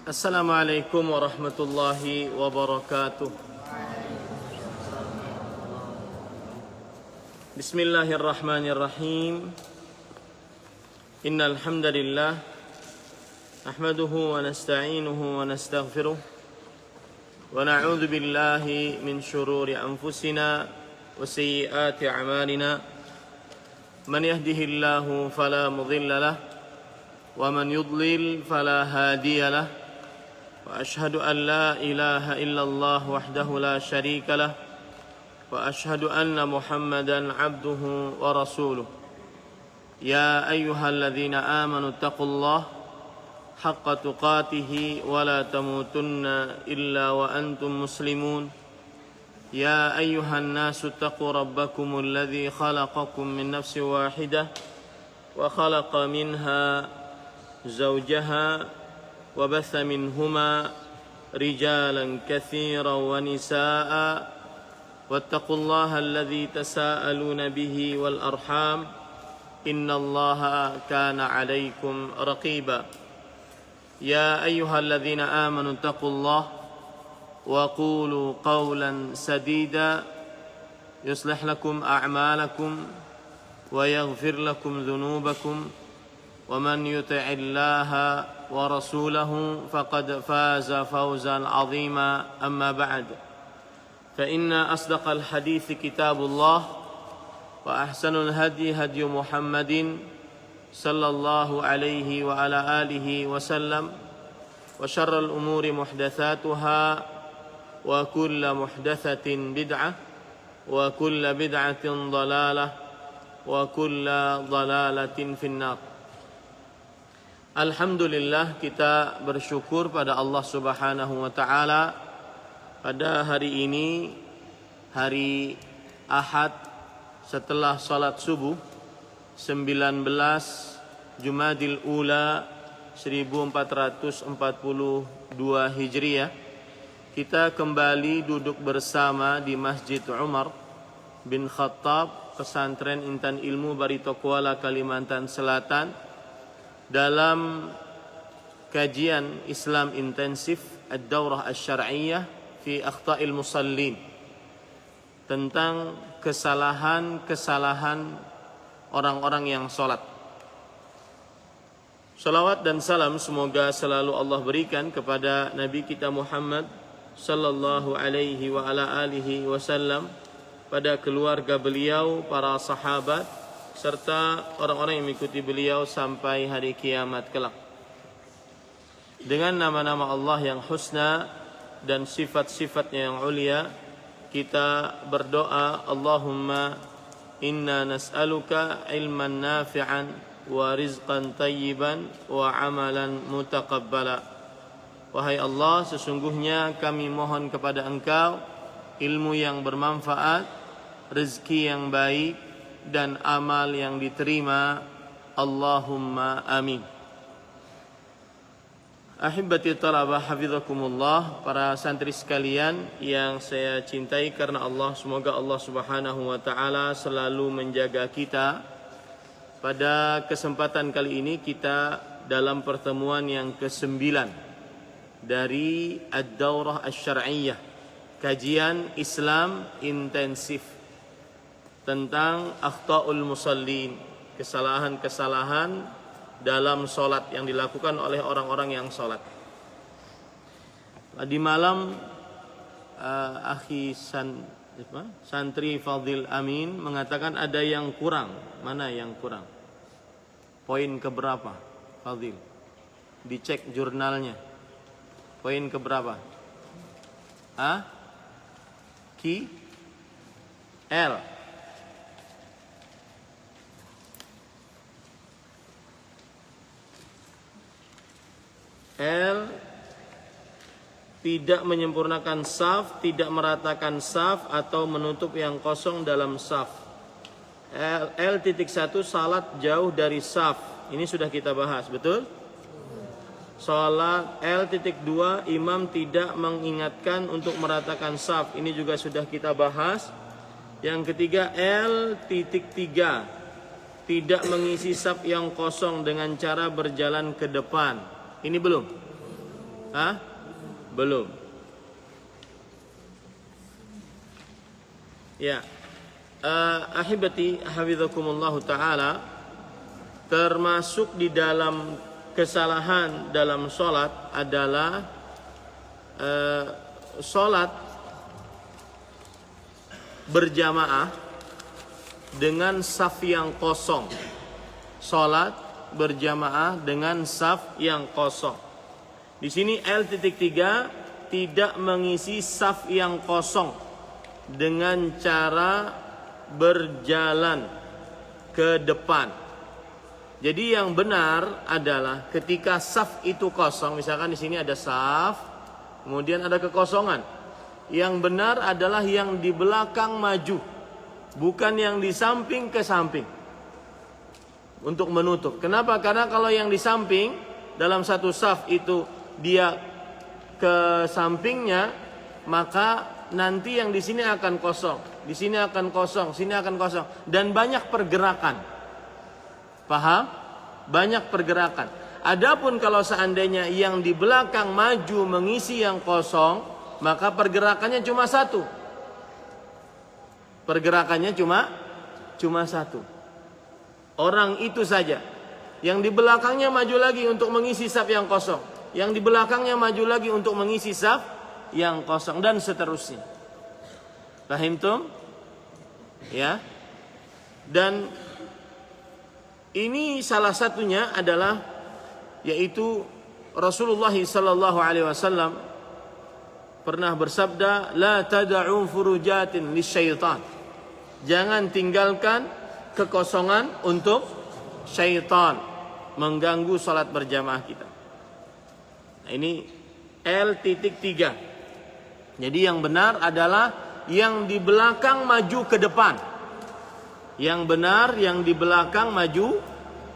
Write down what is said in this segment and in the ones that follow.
Assalamualaikum warahmatullahi wabarakatuh. Bismillahirrahmanirrahim. Innal hamdalillah nahmaduhu wa nasta'inuhu wa nastaghfiruh wa na'udzu billahi min shururi anfusina wa sayyiati a'malina. Man yahdihillahu fala mudilla lahu wa man yudlil fala hadiya lahu. وأشهد أن لا إله إلا الله وحده لا شريك له وأشهد أن محمدا عبده ورسوله يا أيها الذين آمنوا اتقوا الله حق تقاته ولا تموتن إلا وأنتم مسلمون يا أيها الناس اتقوا ربكم الذي خلقكم من نفس واحدة وخلق منها زوجها وبث منهما رجالا كثيرا ونساء واتقوا الله الذي تساءلون به والأرحام إن الله كان عليكم رقيبا يا أيها الذين آمنوا اتقوا الله وقولوا قولا سديدا يصلح لكم أعمالكم ويغفر لكم ذنوبكم ومن يطع الله ورسوله فقد فاز فوزا عظيما أما بعد فإن أصدق الحديث كتاب الله وأحسن الهدي هدي محمد صلى الله عليه وعلى آله وسلم وشر الأمور محدثاتها وكل محدثة بدعة وكل بدعة ضلالة وكل ضلالة في النار. Alhamdulillah, kita bersyukur pada Allah Subhanahu wa taala pada hari ini, hari Ahad setelah salat subuh 19 Jumadil Ula 1442 Hijriah, kita kembali duduk bersama di Masjid Umar bin Khattab, Pesantren Intan Ilmu Barito Kuala, Kalimantan Selatan, dalam kajian Islam intensif Ad-Daurah Asy-Syar'iyyah fi Akhta'il Musallin, tentang kesalahan-kesalahan orang-orang yang sholat. Salawat dan salam semoga selalu Allah berikan kepada Nabi kita Muhammad sallallahu alaihi wa ala alihi wasallam, pada keluarga beliau, para sahabat, serta orang-orang yang mengikuti beliau sampai hari kiamat kelak. Dengan nama-nama Allah yang husna dan sifat-sifatnya yang ulia, kita berdoa, Allahumma inna nas'aluka ilman nafi'an wa rizqan tayyiban wa amalan mutaqabbala. Wahai Allah, sesungguhnya kami mohon kepada Engkau ilmu yang bermanfaat, rezeki yang baik, dan amal yang diterima. Allahumma amin. Ahibbati talabah hafizakumullah, para santri sekalian yang saya cintai karena Allah, semoga Allah Subhanahu wa taala selalu menjaga kita. Pada kesempatan kali ini kita dalam pertemuan yang ke-9 dari Ad-Daurah Asy-Syar'iyyah, kajian Islam intensif tentang akhta'ul musallin, kesalahan-kesalahan dalam sholat yang dilakukan oleh orang-orang yang sholat. Di malam santri Fadil Amin mengatakan ada yang kurang. Mana yang kurang? Poin keberapa, Fadil? Dicek jurnalnya. Poin keberapa? L. L, tidak menyempurnakan saf, tidak meratakan saf, atau menutup yang kosong dalam saf. L.1 salat jauh dari saf. Ini sudah kita bahas, betul? Salat L.2 imam tidak mengingatkan untuk meratakan saf. Ini juga sudah kita bahas. Yang ketiga, L.3 tidak mengisi saf yang kosong dengan cara berjalan ke depan. Ini belum. Hah? Belum. Ya. Ahibati hafizakumullah taala, termasuk di dalam kesalahan dalam sholat adalah sholat berjamaah dengan saf yang kosong. Sholat berjamaah dengan saf yang kosong. Di sini L.3 tidak mengisi saf yang kosong dengan cara berjalan ke depan. Jadi yang benar adalah ketika saf itu kosong, misalkan di sini ada saf, kemudian ada kekosongan. Yang benar adalah yang di belakang maju, bukan yang di samping ke samping untuk menutup. Kenapa? Karena kalau yang di samping dalam satu saf itu dia ke sampingnya, maka nanti yang di sini akan kosong, di sini akan kosong, sini akan kosong, dan banyak pergerakan. Paham? Banyak pergerakan. Adapun kalau seandainya yang di belakang maju mengisi yang kosong, maka pergerakannya cuma satu. Pergerakannya cuma satu. Orang itu saja. Yang di belakangnya maju lagi untuk mengisi saf yang kosong. Yang di belakangnya maju lagi untuk mengisi saf yang kosong, dan seterusnya. Paham tuh? Ya. Dan ini salah satunya adalah yaitu Rasulullah sallallahu alaihi wasallam pernah bersabda, la tad'u furujatin lisyaitan. Jangan tinggalkan kekosongan untuk syaitan mengganggu salat berjamaah kita. Nah, ini L.3. Jadi yang benar adalah yang di belakang maju ke depan. Yang benar yang di belakang maju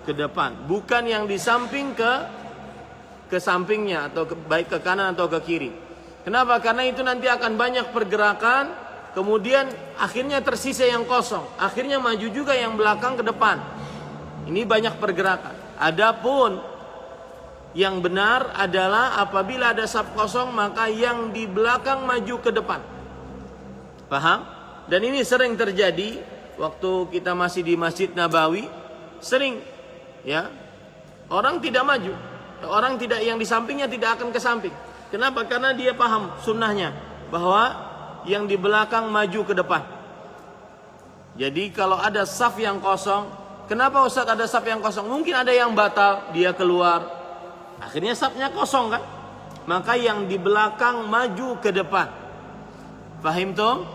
ke depan, bukan yang di samping ke sampingnya, atau baik ke kanan atau ke kiri. Kenapa? Karena itu nanti akan banyak pergerakan, kemudian akhirnya tersisa yang kosong. Akhirnya maju juga yang belakang ke depan. Ini banyak pergerakan. Adapun yang benar adalah apabila ada saf kosong, maka yang di belakang maju ke depan. Paham? Dan ini sering terjadi waktu kita masih di Masjid Nabawi, sering ya, orang tidak maju, orang tidak, yang di sampingnya tidak akan ke samping. Kenapa? Karena dia paham sunnahnya bahwa yang di belakang maju ke depan. Jadi kalau ada saf yang kosong, kenapa Ustaz ada saf yang kosong? Mungkin ada yang batal, dia keluar, akhirnya safnya kosong kan? Maka yang di belakang maju ke depan. Paham tuh?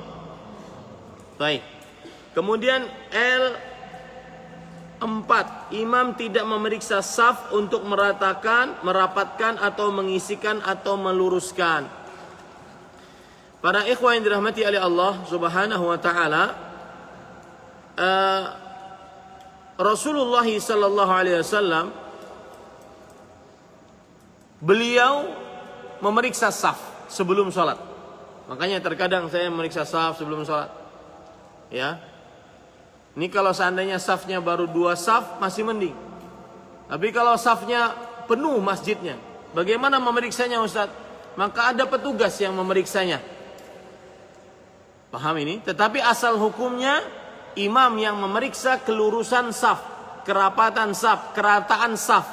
Baik. Kemudian L4, imam tidak memeriksa saf untuk meratakan, merapatkan atau mengisikan atau meluruskan. Para ikhwan yang dirahmati oleh Allah Subhanahu wa taala, Rasulullah sallallahu alaihi wasallam beliau memeriksa saf sebelum sholat. Makanya terkadang saya memeriksa saf sebelum sholat. Ya. Ini kalau seandainya safnya baru 2 saf masih mending. Tapi kalau safnya penuh masjidnya, bagaimana memeriksanya Ustaz? Maka ada petugas yang memeriksanya. Paham ini? Tetapi asal hukumnya imam yang memeriksa kelurusan saf, kerapatan saf, kerataan saf.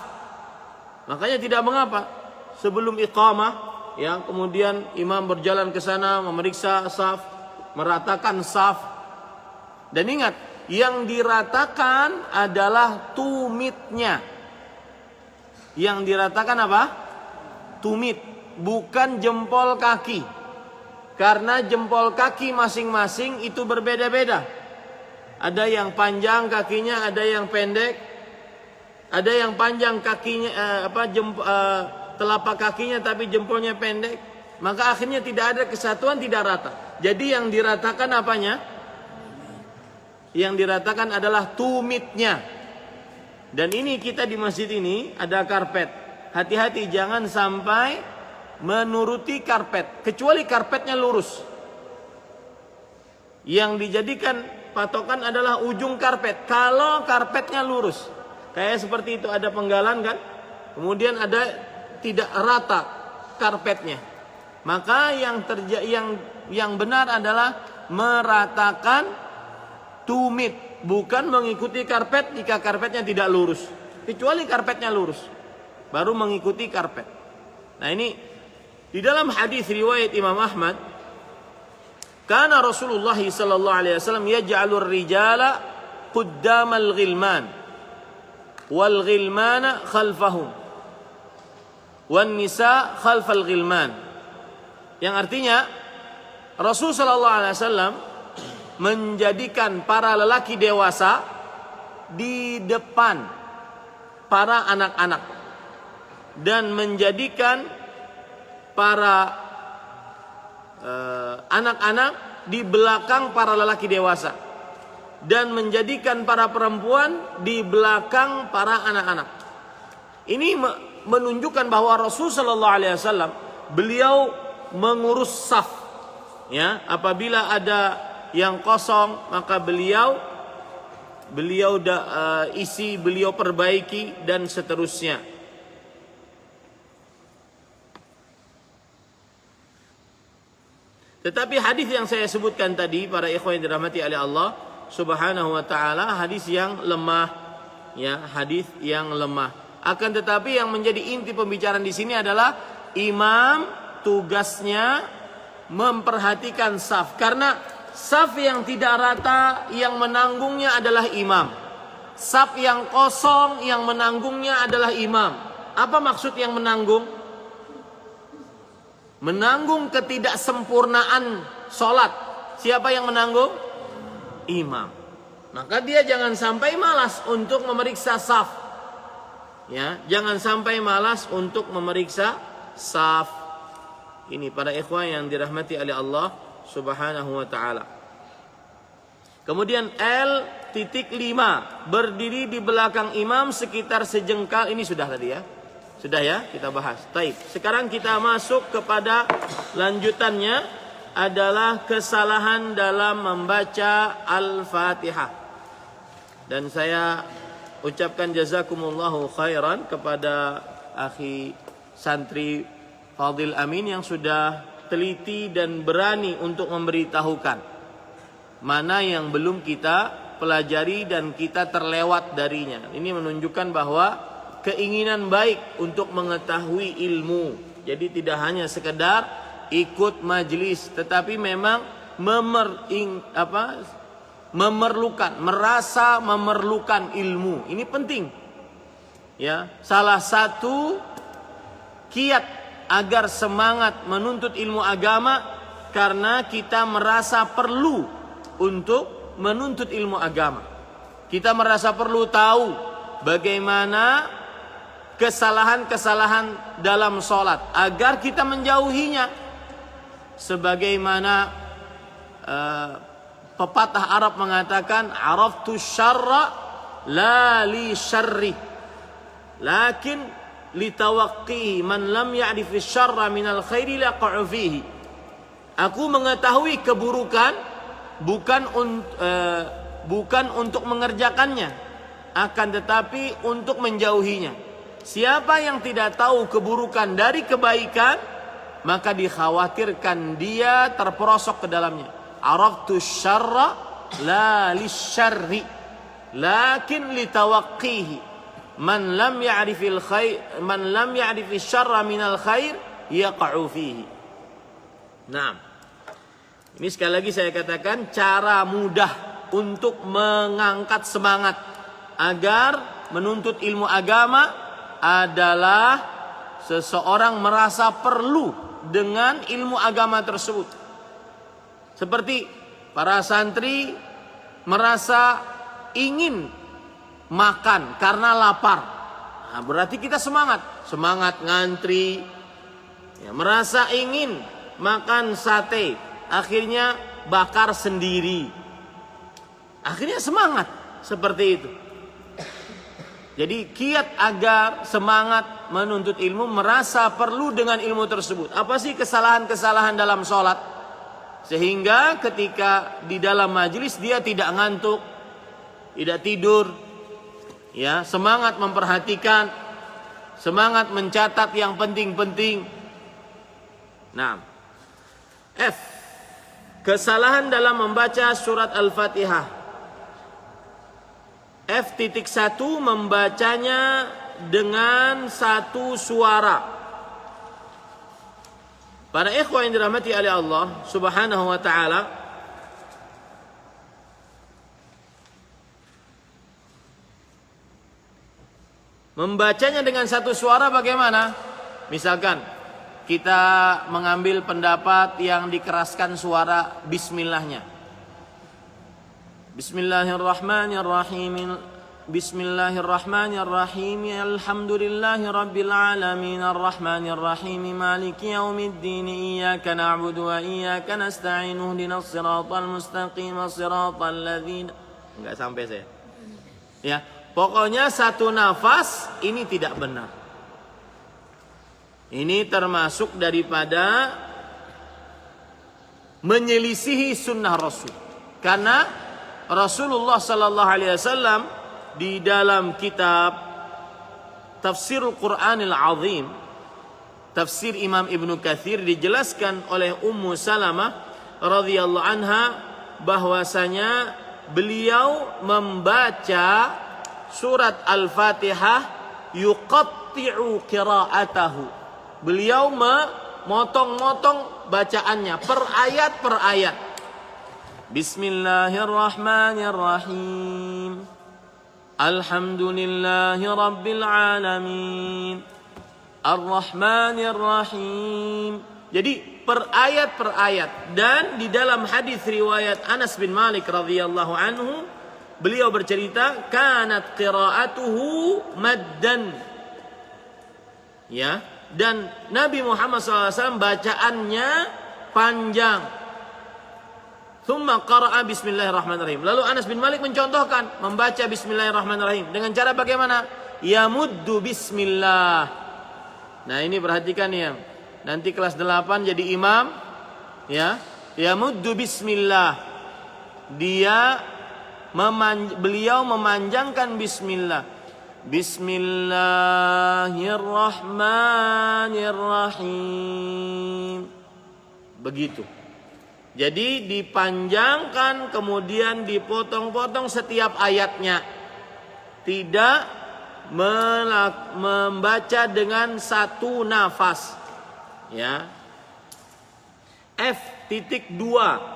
Makanya tidak mengapa sebelum iqamah, ya, kemudian imam berjalan ke sana memeriksa saf, meratakan saf. Dan ingat, yang diratakan adalah tumitnya. Yang diratakan apa? Tumit, bukan jempol kaki. Karena jempol kaki masing-masing itu berbeda-beda. Ada yang panjang kakinya, ada yang pendek. Ada yang panjang kakinya, telapak kakinya tapi jempolnya pendek. Maka akhirnya tidak ada kesatuan, tidak rata. Jadi yang diratakan apanya? Yang diratakan adalah tumitnya. Dan ini kita di masjid ini ada karpet. Hati-hati jangan sampai menuruti karpet, kecuali karpetnya lurus. Yang dijadikan patokan adalah ujung karpet. Kalau karpetnya lurus, kayak seperti itu, ada penggalan kan, kemudian ada tidak rata, karpetnya. Maka yang benar adalah meratakan tumit, bukan mengikuti karpet jika karpetnya tidak lurus. Kecuali karpetnya lurus, baru mengikuti karpet. Nah ini di dalam hadis riwayat Imam Ahmad, kana Rasulullah sallallahu alaihi wasallam yaj'alur rijala quddamal ghilman wal ghilmana khalfahum wan nisa khalfal ghilman. Yang artinya Rasul sallallahu alaihi wasallam menjadikan para lelaki dewasa di depan para anak-anak dan menjadikan para anak-anak di belakang para lelaki dewasa dan menjadikan para perempuan di belakang para anak-anak. Ini menunjukkan bahwa Rasul sallallahu alaihi wasallam beliau mengurus saf, ya. Apabila ada yang kosong maka beliau isi, beliau perbaiki dan seterusnya. Tetapi hadis yang saya sebutkan tadi, para ikhwan yang dirahmati oleh Allah Subhanahu wa taala, hadis yang lemah, ya, hadis yang lemah. Akan tetapi yang menjadi inti pembicaraan di sini adalah imam tugasnya memperhatikan saf, karena saf yang tidak rata yang menanggungnya adalah imam. Saf yang kosong yang menanggungnya adalah imam. Apa maksud yang menanggung? Menanggung ketidaksempurnaan sholat. Siapa yang menanggung? Imam. Maka dia jangan sampai malas untuk memeriksa saf, ya, jangan sampai malas untuk memeriksa saf. Ini para ikhwan yang dirahmati oleh Allah Subhanahu wa taala. Kemudian L.5, berdiri di belakang imam sekitar sejengkal. Ini sudah tadi ya. Sudah ya, kita bahas. Taib. Sekarang kita masuk kepada lanjutannya, adalah kesalahan dalam membaca Al-Fatihah. Dan saya ucapkan jazakumullahu khairan kepada akhi santri Fadil Amin yang sudah teliti dan berani untuk memberitahukan mana yang belum kita pelajari dan kita terlewat darinya. Ini menunjukkan bahwa keinginan baik untuk mengetahui ilmu. Jadi tidak hanya sekedar ikut majelis, tetapi memang merasa memerlukan ilmu. Ini penting. Ya, salah satu kiat agar semangat menuntut ilmu agama karena kita merasa perlu untuk menuntut ilmu agama. Kita merasa perlu tahu bagaimana kesalahan-kesalahan dalam sholat agar kita menjauhinya. Sebagaimana pepatah Arab mengatakan, araftu syarra la li syarri lakin litawaqqihi man lam ya'rif syarra minal khairi laqa'u fihi. Aku mengetahui keburukan bukan untuk mengerjakannya, akan tetapi untuk menjauhinya. Siapa yang tidak tahu keburukan dari kebaikan, maka dikhawatirkan dia terperosok ke dalamnya. Araftu syarra la lisyarri lakin litawaqqihi. Man lam ya'rifil khair, man lam ya'rifis syarra minal khair yaqa'u fihi. Nah, ini sekali lagi saya katakan cara mudah untuk mengangkat semangat agar menuntut ilmu agama adalah seseorang merasa perlu dengan ilmu agama tersebut. Seperti para santri merasa ingin makan karena lapar. Nah, berarti kita semangat ngantri, ya, merasa ingin makan sate, akhirnya bakar sendiri. Akhirnya semangat seperti itu. Jadi kiat agar semangat menuntut ilmu, merasa perlu dengan ilmu tersebut. Apa sih kesalahan-kesalahan dalam sholat? Sehingga ketika di dalam majelis dia tidak ngantuk, tidak tidur, ya, semangat memperhatikan, semangat mencatat yang penting-penting, Nah, F. Kesalahan dalam membaca surat Al-Fatihah. F.1 membacanya dengan satu suara. Para ikhwan yang dirahmati oleh Allah Subhanahu wa taala, membacanya dengan satu suara bagaimana? Misalkan kita mengambil pendapat yang dikeraskan suara bismillahnya. Bismillahirrahmanirrahim. Bismillahirrahmanirrahim. Alhamdulillahi rabbil alamin arrahmanirrahim maliki yaumiddin iyyaka na'budu wa iyyaka nasta'in ihdinas siratal mustaqim siratal ladzina. Enggak sampai saya. Ya, pokoknya satu nafas ini tidak benar. Ini termasuk daripada menyelisihi sunnah Rasul. Karena Rasulullah sallallahu alaihi wasallam di dalam kitab Tafsirul Qur'anil Azim, tafsir Imam Ibnu Katsir, dijelaskan oleh Ummu Salamah radhiyallahu anha bahwasanya beliau membaca surat Al-Fatihah yuqatti'u qira'atahu. Beliau memotong-motong bacaannya per ayat. Bismillahirrahmanirrahim. Alhamdulillahi rabbil alamin. Ar-Rahmanir-Rahim. Jadi per ayat. Dan di dalam hadis riwayat Anas bin Malik radhiyallahu anhu, beliau bercerita, kanat qira'atuhu maddan. Ya, dan Nabi Muhammad SAW bacaannya panjang. Thumma qara'a bismillahirrahmanirrahim. Lalu Anas bin Malik mencontohkan membaca bismillahirrahmanirrahim dengan cara bagaimana? Yamuddu bismillah. Nah, ini perhatikan ya. Nanti kelas 8 jadi imam, ya. Yamuddu bismillah. Beliau memanjangkan bismillah. Bismillahirrahmanirrahim. Begitu. Jadi dipanjangkan kemudian dipotong-potong setiap ayatnya. Tidak membaca dengan satu nafas. Ya. F.2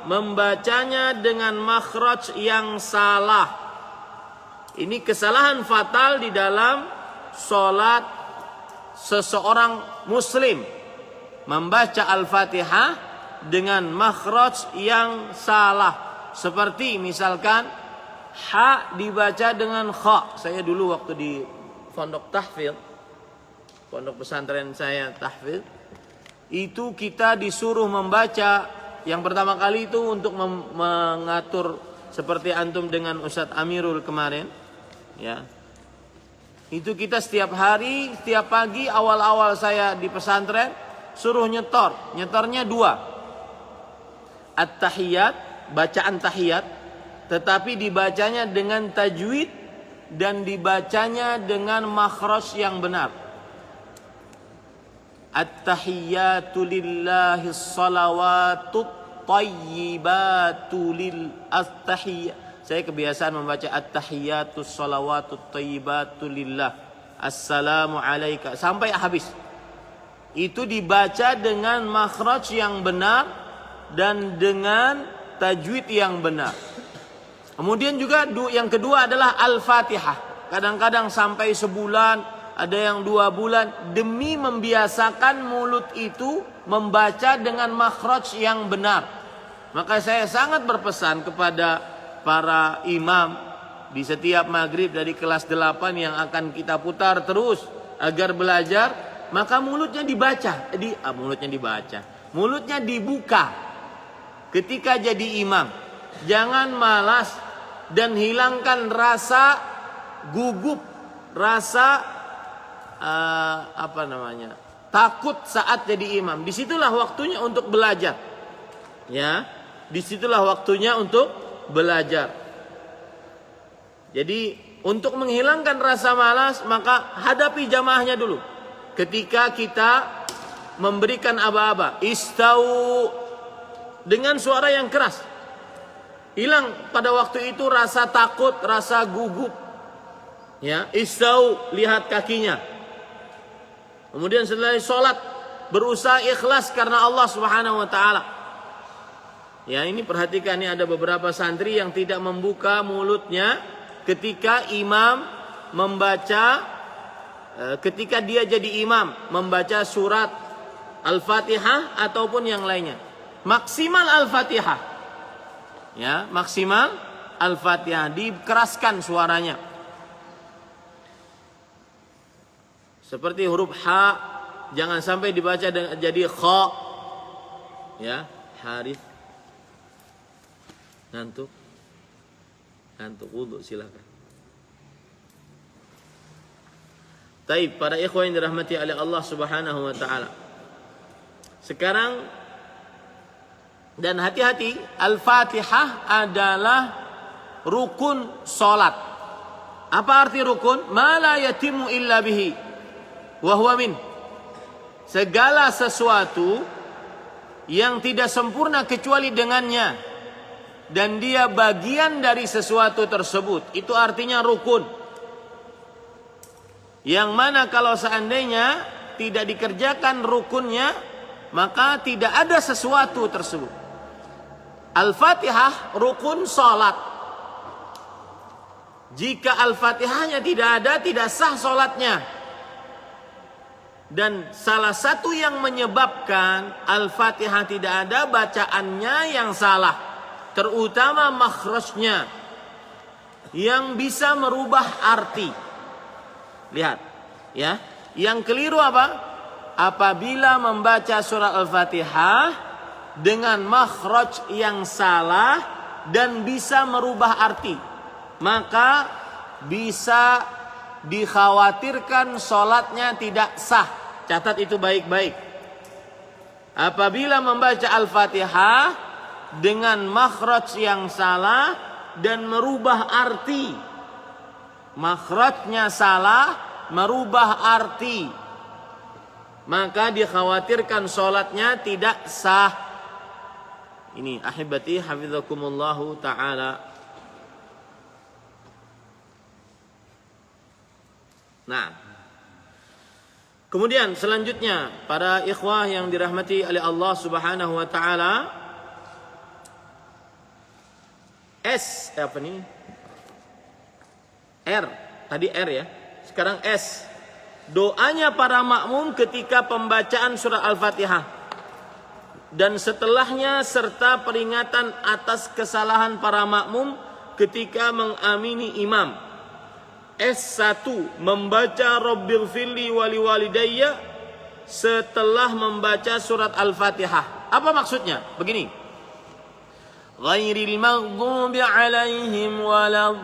membacanya dengan makhraj yang salah. Ini kesalahan fatal di dalam sholat seseorang muslim. Membaca Al-Fatihah dengan makhraj yang salah. Seperti misalkan ha dibaca dengan kha. Saya dulu waktu di pondok tahfidz, pondok pesantren saya tahfidz, itu kita disuruh membaca yang pertama kali itu untuk mengatur seperti antum dengan Ustadz Amirul kemarin, ya. Itu kita setiap hari, setiap pagi awal-awal saya di pesantren suruh nyetornya 2. At-tahiyat, bacaan tahiyat, tetapi dibacanya dengan tajwid dan dibacanya dengan makhraj yang benar. At-tahiyatu lillahi shalawatut tayyibatu lil at-tahiyat. Saya kebiasaan membaca at-tahiyatu shalawatut tayyibatu lillah. Assalamu alayka sampai habis. Itu dibaca dengan makhraj yang benar dan dengan tajwid yang benar. Kemudian juga yang kedua adalah Al-Fatihah. Kadang-kadang sampai sebulan, ada yang 2 bulan, demi membiasakan mulut itu membaca dengan makhraj yang benar. Maka saya sangat berpesan kepada para imam di setiap maghrib dari kelas 8 yang akan kita putar terus agar belajar, maka mulutnya dibuka ketika jadi imam. Jangan malas dan hilangkan rasa gugup, rasa takut saat jadi imam. Disitulah waktunya untuk belajar. Ya, disitulah waktunya untuk belajar. Jadi untuk menghilangkan rasa malas, maka hadapi jamaahnya dulu. Ketika kita memberikan aba-aba. Istau, dengan suara yang keras. Hilang pada waktu itu rasa takut, rasa gugup. Ya, istau, lihat kakinya. Kemudian setelah sholat berusaha ikhlas karena Allah Subhanahu wa taala. Ya, ini perhatikan, ini ada beberapa santri yang tidak membuka mulutnya ketika imam membaca, ketika dia jadi imam membaca surat Al-Fatihah ataupun yang lainnya. Maksimal Al-Fatihah. Ya, maksimal Al-Fatihah, dikeraskan suaranya. Seperti huruf H, jangan sampai dibaca jadi kha. Ya, Harith. Ngantuk wudu, silakan. Taib, para ikhwan yang dirahmati oleh Allah Subhanahu wa taala. Sekarang, dan hati-hati, Al-Fatihah adalah rukun salat. Apa arti rukun? Ma la yatimu illa bihi wa huwa min. Segala sesuatu yang tidak sempurna kecuali dengannya, dan dia bagian dari sesuatu tersebut. Itu artinya rukun. Yang mana kalau seandainya tidak dikerjakan rukunnya, maka tidak ada sesuatu tersebut. Al-Fatihah rukun salat. Jika Al-Fatihahnya tidak ada, tidak sah salatnya. Dan salah satu yang menyebabkan Al-Fatihah tidak ada, bacaannya yang salah. Terutama makhrajnya yang bisa merubah arti. Lihat, ya. Yang keliru apa? Apabila membaca surat Al-Fatihah dengan makhraj yang salah dan bisa merubah arti, maka bisa dikhawatirkan sholatnya tidak sah. Catat itu baik-baik. Apabila membaca Al-Fatihah dengan makhraj yang salah dan merubah arti, makhrajnya salah, merubah arti, maka dikhawatirkan sholatnya tidak sah. Ini ahibati hafizakumullahu ta'ala. Nah, kemudian selanjutnya, para ikhwah yang dirahmati oleh Allah Subhanahu wa ta'ala, apa nih? R, tadi R ya. Sekarang S. Doanya para makmum ketika pembacaan surah Al-Fatihah dan setelahnya, serta peringatan atas kesalahan para makmum ketika mengamini imam. S1, membaca Rabbighfirli wali walidayya setelah membaca surat Al-Fatihah. Apa maksudnya? Begini. Ghairil maghdubi alaihim waladdallin.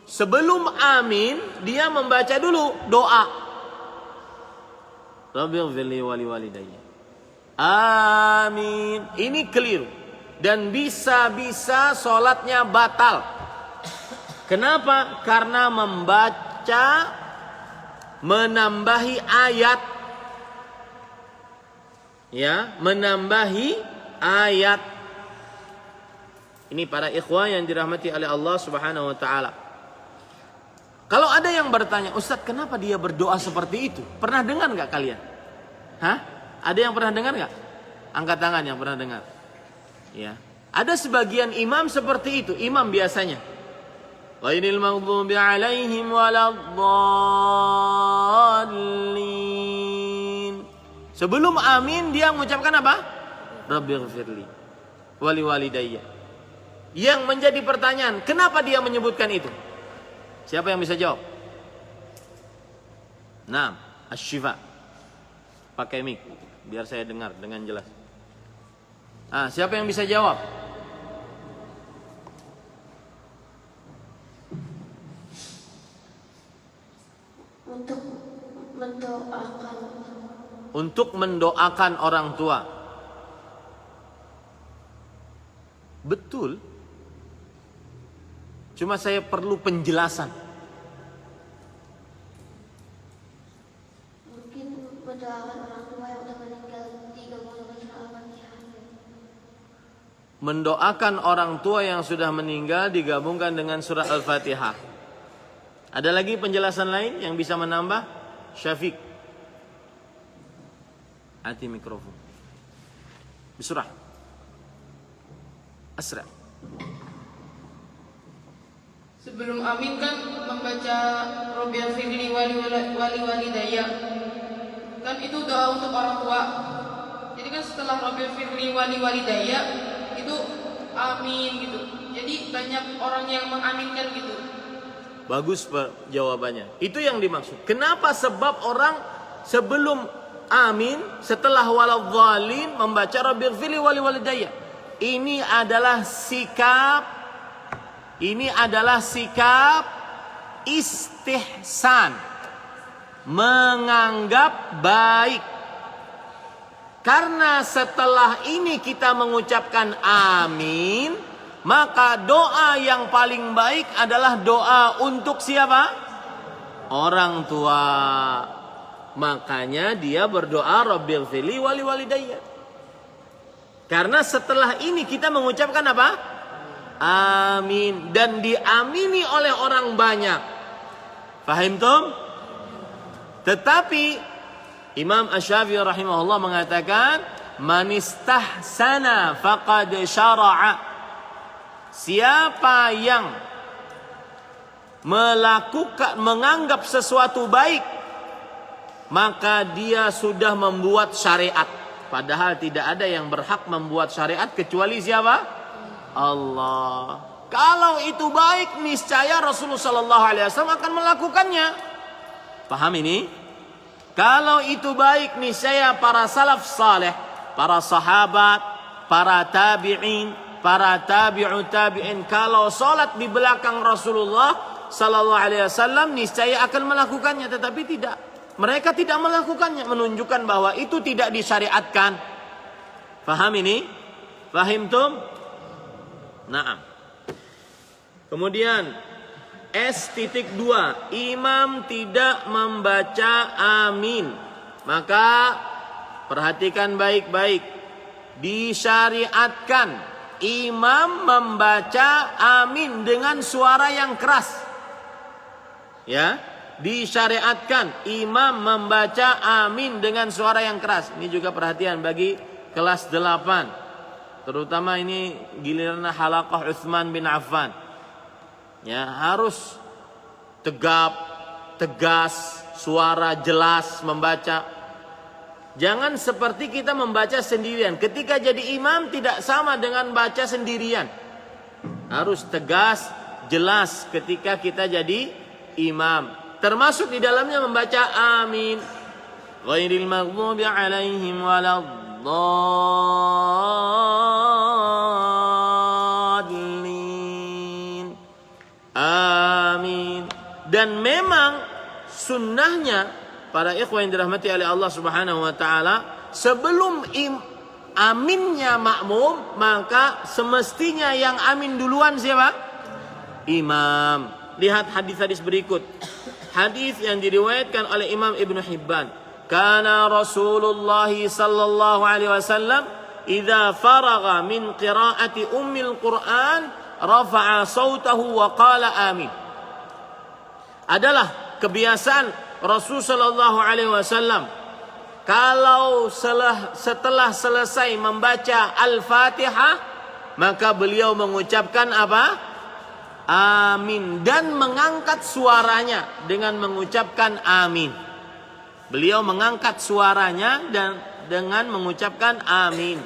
Sebelum amin, dia membaca dulu doa. Rabbighfirli wali walidayya. Amin. Ini keliru. Dan bisa-bisa sholatnya batal. Kenapa? Karena membaca, menambahi ayat. Ya, menambahi ayat. Ini para ikhwah yang dirahmati oleh Allah Subhanahu wa taala. Kalau ada yang bertanya, Ustaz, kenapa dia berdoa seperti itu? Pernah dengar enggak kalian? Hah? Ada yang pernah dengar enggak? Angkat tangan yang pernah dengar. Ya. Ada sebagian imam seperti itu, imam biasanya. Ghairil maghdubi alaihim waladdallin. Sebelum amin dia mengucapkan apa? Rabbighfirli wali walidayya. Yang menjadi pertanyaan, kenapa dia menyebutkan itu? Siapa yang bisa jawab? Nah, asy-syifa. Pakai mic biar saya dengar dengan jelas. Siapa yang bisa jawab? Untuk mendoakan orang tua. Betul. Cuma saya perlu penjelasan. mendoakan orang tua yang sudah meninggal digabungkan dengan surah Al-Fatihah. Ada lagi penjelasan lain yang bisa menambah? Syafiq. Ati mikrofon. Bisurah. Asra. Sebelum amin kan membaca Rabbil firli wali walidayya. Kan itu doa untuk orang tua. Jadi kan setelah Rabbil firli wali walidayya itu amin gitu. Jadi banyak orang yang mengaminkan gitu. Bagus jawabannya. Itu yang dimaksud. Kenapa? Sebab orang sebelum amin, setelah waladhdallin membaca Rabbil firli wali walidayya. Ini adalah sikap istihsan, menganggap baik. Karena setelah ini kita mengucapkan amin, maka doa yang paling baik adalah doa untuk siapa? Orang tua. Makanya dia berdoa Rabbil firli wali walidayya. Karena setelah ini kita mengucapkan apa? Amin. Dan diamini oleh orang banyak. Fahim tum? Tetapi Imam Asy-Syafi'i rahimahullah mengatakan, man istahsana faqad syara'a. Siapa yang menganggap sesuatu baik, maka dia sudah membuat syariat. Padahal tidak ada yang berhak membuat syariat kecuali siapa? Allah. Kalau itu baik, niscaya Rasulullah SAW akan melakukannya. Paham ini? Kalau itu baik, niscaya para salaf saleh, para sahabat, para tabi'in, para tabi'ut tabi'in, kalau sholat di belakang Rasulullah SAW, niscaya akan melakukannya. Tetapi tidak. Mereka tidak melakukannya, menunjukkan bahwa itu tidak disyariatkan. Faham ini? Fahimtum? Naam. Kemudian S.2, imam tidak membaca amin. Maka perhatikan baik-baik. Disyariatkan imam membaca amin dengan suara yang keras. Ya. Disyariatkan imam membaca amin dengan suara yang keras. Ini juga perhatian bagi kelas 8. Terutama ini giliran halaqah Utsman bin Affan. Ya, harus tegap, tegas, suara jelas membaca. Jangan seperti kita membaca sendirian. Ketika jadi imam tidak sama dengan baca sendirian. Harus tegas, jelas ketika kita jadi imam. Termasuk di dalamnya membaca amin. Ghairil maghdubi alaihim waladdallin. Amin. Dan memang sunnahnya para ikhwan yang dirahmati oleh Allah Subhanahu wa taala, sebelum aminnya makmum, maka semestinya yang amin duluan siapa? Imam. Lihat hadis-hadis berikut. Hadis yang diriwayatkan oleh Imam Ibn Hibban. Kana Rasulullah sallallahu alaihi wasallam idza faragha min qiraati ummil Qur'an rafa'a sautahu wa qala amin. Adalah kebiasaan Rasul sallallahu alaihi wasallam kalau setelah selesai membaca Al-Fatihah, maka beliau mengucapkan apa? Amin, dan mengangkat suaranya dengan mengucapkan amin. Beliau mengangkat suaranya dan dengan mengucapkan amin.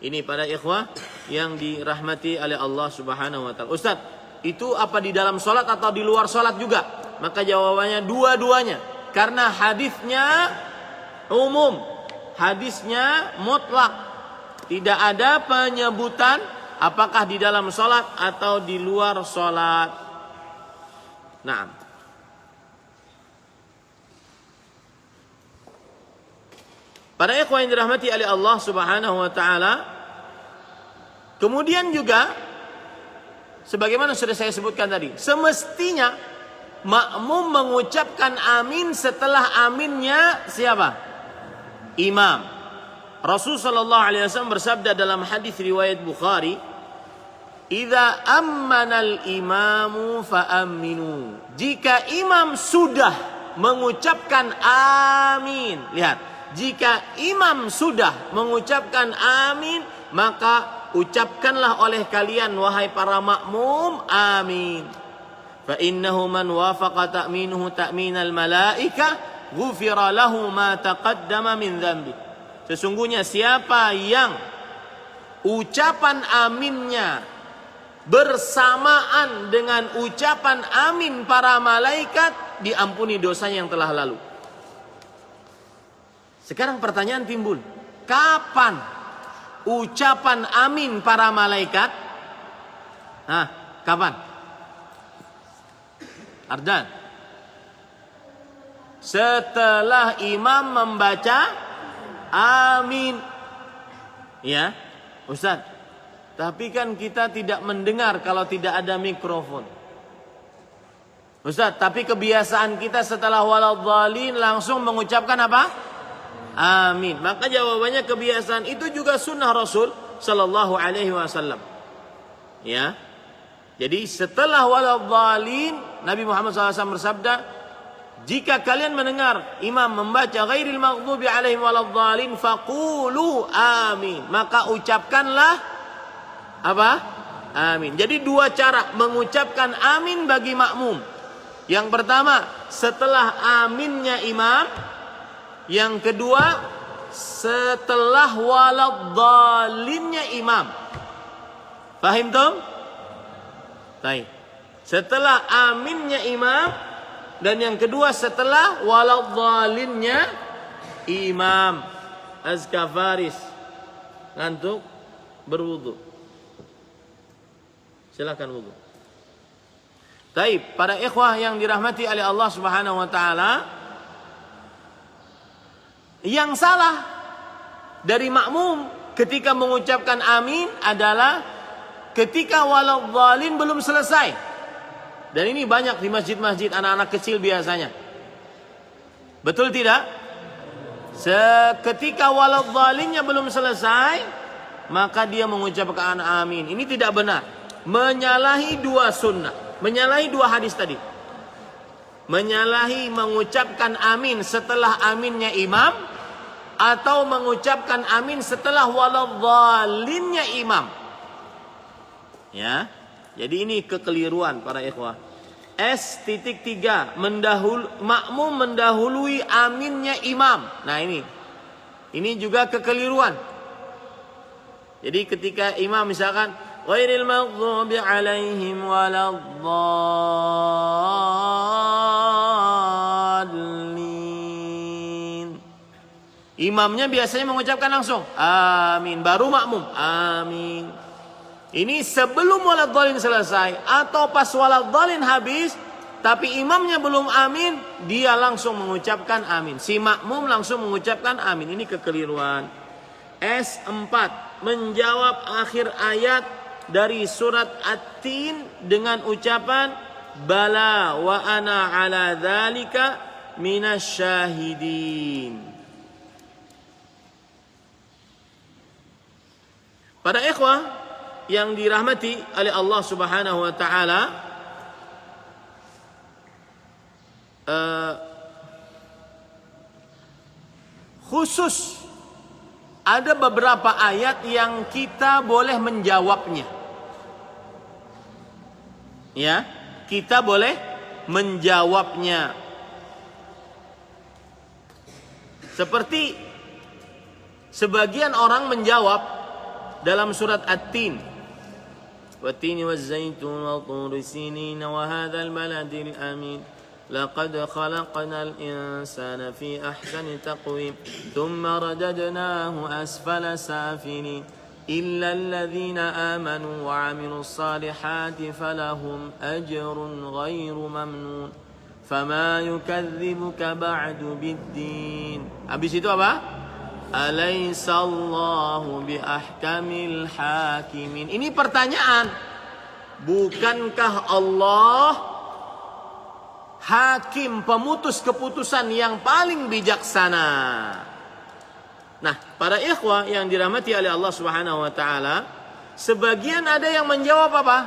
Ini para ikhwah yang dirahmati oleh Allah Subhanahu wa taala. Ustaz, itu apa di dalam salat atau di luar salat juga? Maka jawabannya dua-duanya. Karena hadisnya umum, hadisnya mutlak. Tidak ada penyebutan apakah di dalam sholat atau di luar sholat. Naam. Para ikhwan yang dirahmati oleh Allah Subhanahu wa taala, kemudian juga sebagaimana sudah saya sebutkan tadi, semestinya makmum mengucapkan amin setelah aminnya siapa? Imam. Rasul sallallahu alaihi wasallam bersabda dalam hadis riwayat Bukhari, "Idza ammanal imamu fa'aminu." Jika imam sudah mengucapkan amin. Lihat, jika imam sudah mengucapkan amin, maka ucapkanlah oleh kalian wahai para makmum amin. Fa innahu man wafaqa ta'minuhu ta'minal malaika ghufira lahu ma taqaddama min dzambi. Sesungguhnya siapa yang ucapan aminnya bersamaan dengan ucapan amin para malaikat, diampuni dosanya yang telah lalu. Sekarang pertanyaan timbul, kapan ucapan amin para malaikat? Kapan? Ardan, setelah imam membaca amin. Ya, Ustaz. Tapi kan kita tidak mendengar kalau tidak ada mikrofon. Ustaz, tapi kebiasaan kita setelah waladhdallin langsung mengucapkan apa? Amin. Maka jawabannya kebiasaan itu juga sunnah Rasul sallallahu alaihi wasallam. Ya. Jadi setelah waladhdallin, Nabi Muhammad SAW bersabda, jika kalian mendengar imam membaca ghairil maghdubi alaihim waladhdallin faqulu amin, maka ucapkanlah apa? Amin. Jadi dua cara mengucapkan amin bagi makmum. Yang pertama, setelah aminnya imam. Yang kedua, setelah waladhdallinnya imam. Fahim tum? Baik. Setelah aminnya imam, dan yang kedua setelah waladhdallinnya imam. Azka Faris, ngantuk, berwudu. Silakan wudu. Baik, para ikhwah yang dirahmati oleh Allah Subhanahu wa taala, yang salah dari makmum ketika mengucapkan amin adalah ketika waladhdallin belum selesai. Dan ini banyak di masjid-masjid anak-anak kecil biasanya. Betul tidak? Ketika waladhdallinnya belum selesai, maka dia mengucapkan amin. Ini tidak benar. Menyalahi dua sunnah. Menyalahi dua hadis tadi. Menyalahi mengucapkan amin setelah aminnya imam, atau mengucapkan amin setelah waladhdallinnya imam. Ya. Jadi ini kekeliruan para ikhwah. S.3 makmum mendahului aminnya imam. Nah ini juga kekeliruan. Jadi ketika imam misalkan ghairil maghdubi alaihim waladhdallin, imamnya biasanya mengucapkan langsung amin, baru makmum amin. Ini sebelum waladhdallin selesai atau pas waladhdallin habis, tapi imamnya belum amin, dia langsung mengucapkan amin. Si makmum langsung mengucapkan amin. Ini kekeliruan. S4, menjawab akhir ayat dari surat At-Tin dengan ucapan bala wa ana ala dzalika minasyahidin. Para ikhwah yang dirahmati oleh Allah Subhanahu wa taala, khusus ada beberapa ayat yang kita boleh menjawabnya. Ya, kita boleh menjawabnya. Seperti sebagian orang menjawab dalam surat At-Tin, والتين والزيتون وطور سينين وهذا البلد الأمين لقد خلقنا الإنسان في أحسن تقويم ثم رددناه أسفل سافلين إلا الذين آمنوا وعملوا الصالحات فلهم أجر غير ممنون فما يكذبك بعد بالدين. Habis itu apa? Alaihissallahu biahkamil hakimin. Ini pertanyaan. Bukankah Allah hakim, pemutus keputusan yang paling bijaksana? Nah, para ikhwah yang dirahmati oleh Allah Subhanahu wa taala, sebagian ada yang menjawab apa?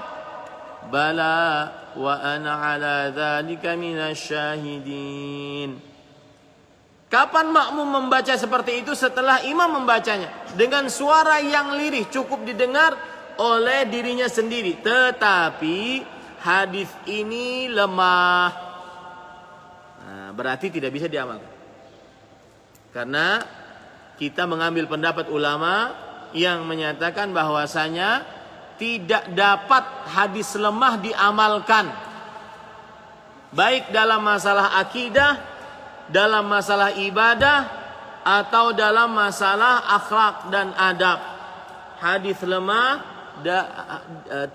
Bala wa ana ala dzalika minasyahidin. Kapan makmum membaca seperti itu? Setelah imam membacanya dengan suara yang lirih, cukup didengar oleh dirinya sendiri. Tetapi hadis ini lemah. Nah, berarti tidak bisa diamalkan. Karena kita mengambil pendapat ulama yang menyatakan bahwasanya tidak dapat hadis lemah diamalkan. Baik dalam masalah akidah, dalam masalah ibadah, atau dalam masalah akhlak dan adab. Hadis lemah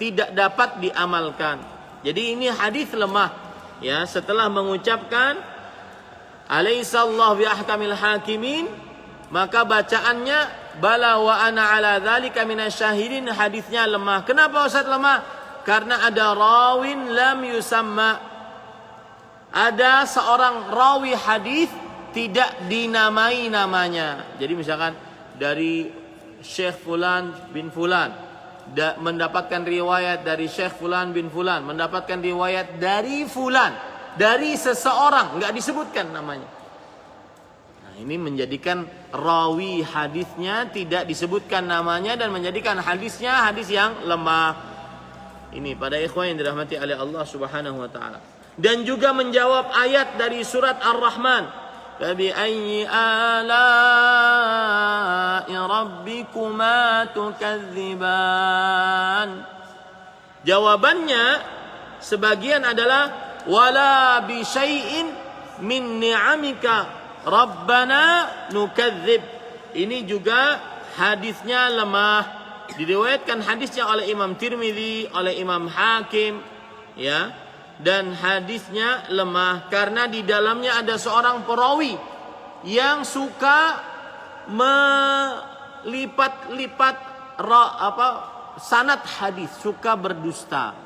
tidak dapat diamalkan. Jadi ini hadis lemah. Ya, setelah mengucapkan alaihissallahu bi ahkamil hakimin, maka bacaannya bala wa ana ala dzalika minasyahidin, hadisnya lemah. Kenapa Ustaz lemah? Karena ada rawin lam yusamma. Ada seorang rawi hadis tidak dinamai namanya. Jadi misalkan dari Syekh Fulan bin Fulan mendapatkan riwayat dari Syekh Fulan bin Fulan, mendapatkan riwayat dari Fulan, dari seseorang, enggak disebutkan namanya. Nah, ini menjadikan rawi hadisnya tidak disebutkan namanya dan menjadikan hadisnya hadis yang lemah. Ini pada ikhwan yang dirahmati oleh Allah Subhanahu wa taala. Dan juga menjawab ayat dari surat Ar-Rahman, fabi ayyi ala'i rabbikuma tukadziban. Jawabannya sebagian adalah wala bi syai'in min ni'amika rabbana nukadzib. Ini juga hadisnya lemah. Diriwayatkan hadisnya oleh Imam Tirmidzi, oleh Imam Hakim, ya. Dan hadisnya lemah karena di dalamnya ada seorang perawi yang suka melipat-lipat sanad hadis, suka berdusta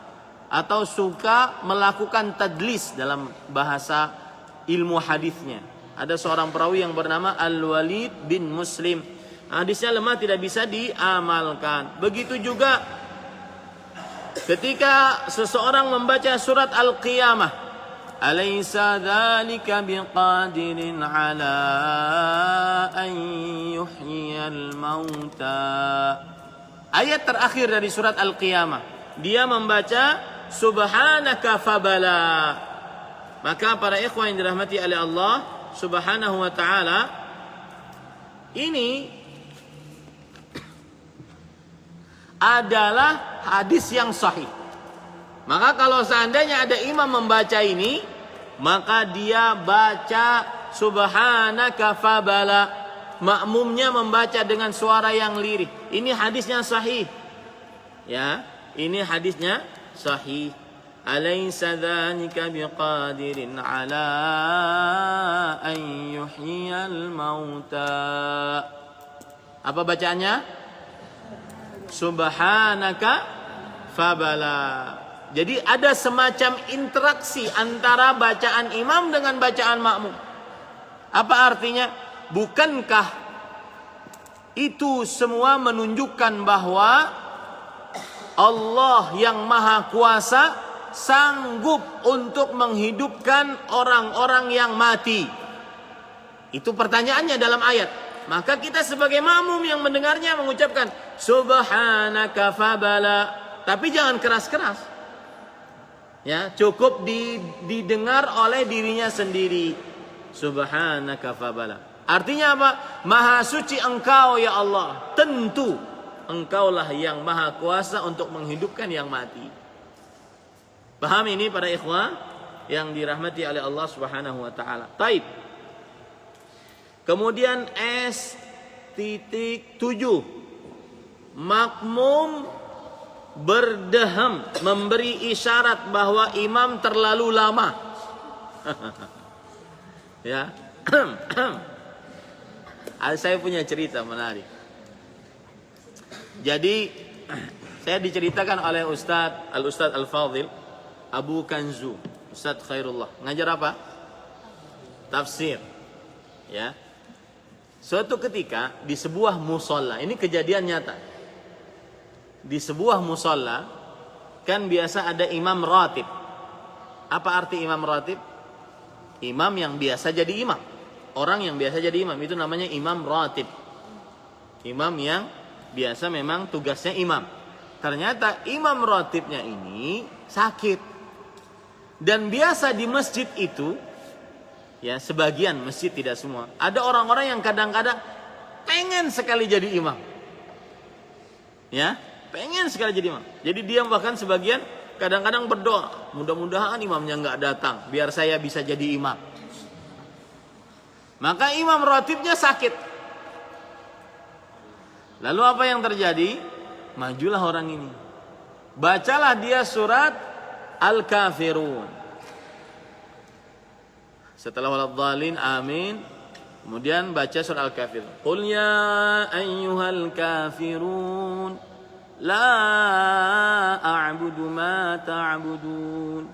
atau suka melakukan tadlis dalam bahasa ilmu hadisnya. Ada seorang perawi yang bernama Al-Walid bin Muslim. Hadisnya lemah, tidak bisa diamalkan. Begitu juga ketika seseorang membaca surat Al-Qiyamah, alaysa dzalika biqadirin ala an yuhyiyal mauta. Ayat terakhir dari surat Al-Qiyamah, dia membaca subhanaka fabala. Maka para ikhwan yang dirahmati oleh Allah Subhanahu wa taala, ini adalah hadis yang sahih. Maka kalau seandainya ada imam membaca ini, maka dia baca subhanaka fabala, makmumnya membaca dengan suara yang lirih. Ini hadisnya sahih. Ya, ini hadisnya sahih. Alaysa dzalika biqadirin ala an yuhyiyal mauta. Apa bacaannya? Subhanaka fabala. Jadi ada semacam interaksi antara bacaan imam dengan bacaan makmum. Apa artinya? Bukankah itu semua menunjukkan bahwa Allah yang Maha Kuasa sanggup untuk menghidupkan orang-orang yang mati? Itu pertanyaannya dalam ayat. Maka kita sebagai makmum yang mendengarnya mengucapkan subhanaka fabala, tapi jangan keras-keras. Ya, cukup didengar oleh dirinya sendiri. Subhanaka fabala. Artinya apa? Maha suci Engkau ya Allah. Tentu Engkaulah yang Maha Kuasa untuk menghidupkan yang mati. Paham ini para ikhwah yang dirahmati oleh Allah Subhanahu wa taala. Taib. Kemudian S.7, makmum berdeham, memberi isyarat bahwa imam terlalu lama. Ya. Saya punya cerita menarik. Jadi saya diceritakan oleh Ustadz Al-Fadhil Abu Kanzu, Ustadz Khairullah. Ngajar apa? Tafsir. Ya. Suatu ketika di sebuah musola, ini kejadian nyata. Di sebuah musola kan biasa ada imam ratib. Apa arti imam ratib? Imam yang biasa jadi imam. Orang yang biasa jadi imam itu namanya imam ratib. Imam yang biasa memang tugasnya imam. Ternyata imam ratibnya ini sakit. Dan biasa di masjid itu, ya sebagian masjid, tidak semua, ada orang-orang yang kadang-kadang pengen sekali jadi imam. Ya, pengen sekali jadi imam. Jadi dia bahkan sebagian kadang-kadang berdoa, mudah-mudahan imamnya nggak datang, biar saya bisa jadi imam. Maka imam ratibnya sakit. Lalu apa yang terjadi? Majulah orang ini. Bacalah dia surat Al-Kafirun. Setelah waladhdallin, amin. Kemudian baca surat Al-Kafirun. Qul ya ayyuhal kafirun, la a'budu ma ta'budun,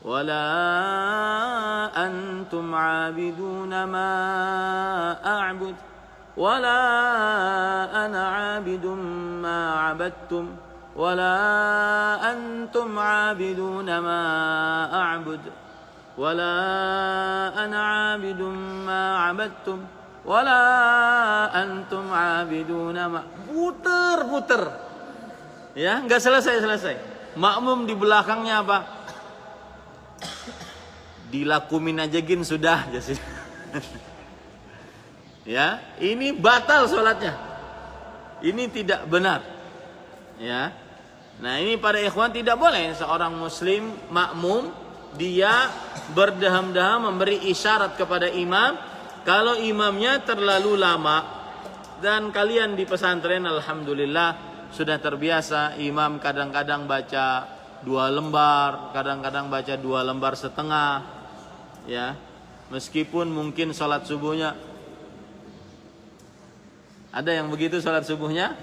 wa la antum 'abiduna ma a'bud, wa la ana 'abidun ma 'abadtum, wa la antum 'abiduna ma a'bud. ولا أنا عابد ما عبدتم ولا أنتم عابدون ما. Puter-puter. Ya, enggak selesai. Makmum di belakangnya apa? Dilakumin aja gin sudah. Ya, ini batal sholatnya. Ini tidak benar. Ya. Nah, ini para ikhwan tidak boleh seorang muslim makmum dia berdaham-daham memberi isyarat kepada imam kalau imamnya terlalu lama. Dan kalian di pesantren alhamdulillah sudah terbiasa imam kadang-kadang baca 2 lembar, kadang-kadang baca 2 lembar setengah. Ya, meskipun mungkin sholat subuhnya ada yang begitu sholat subuhnya.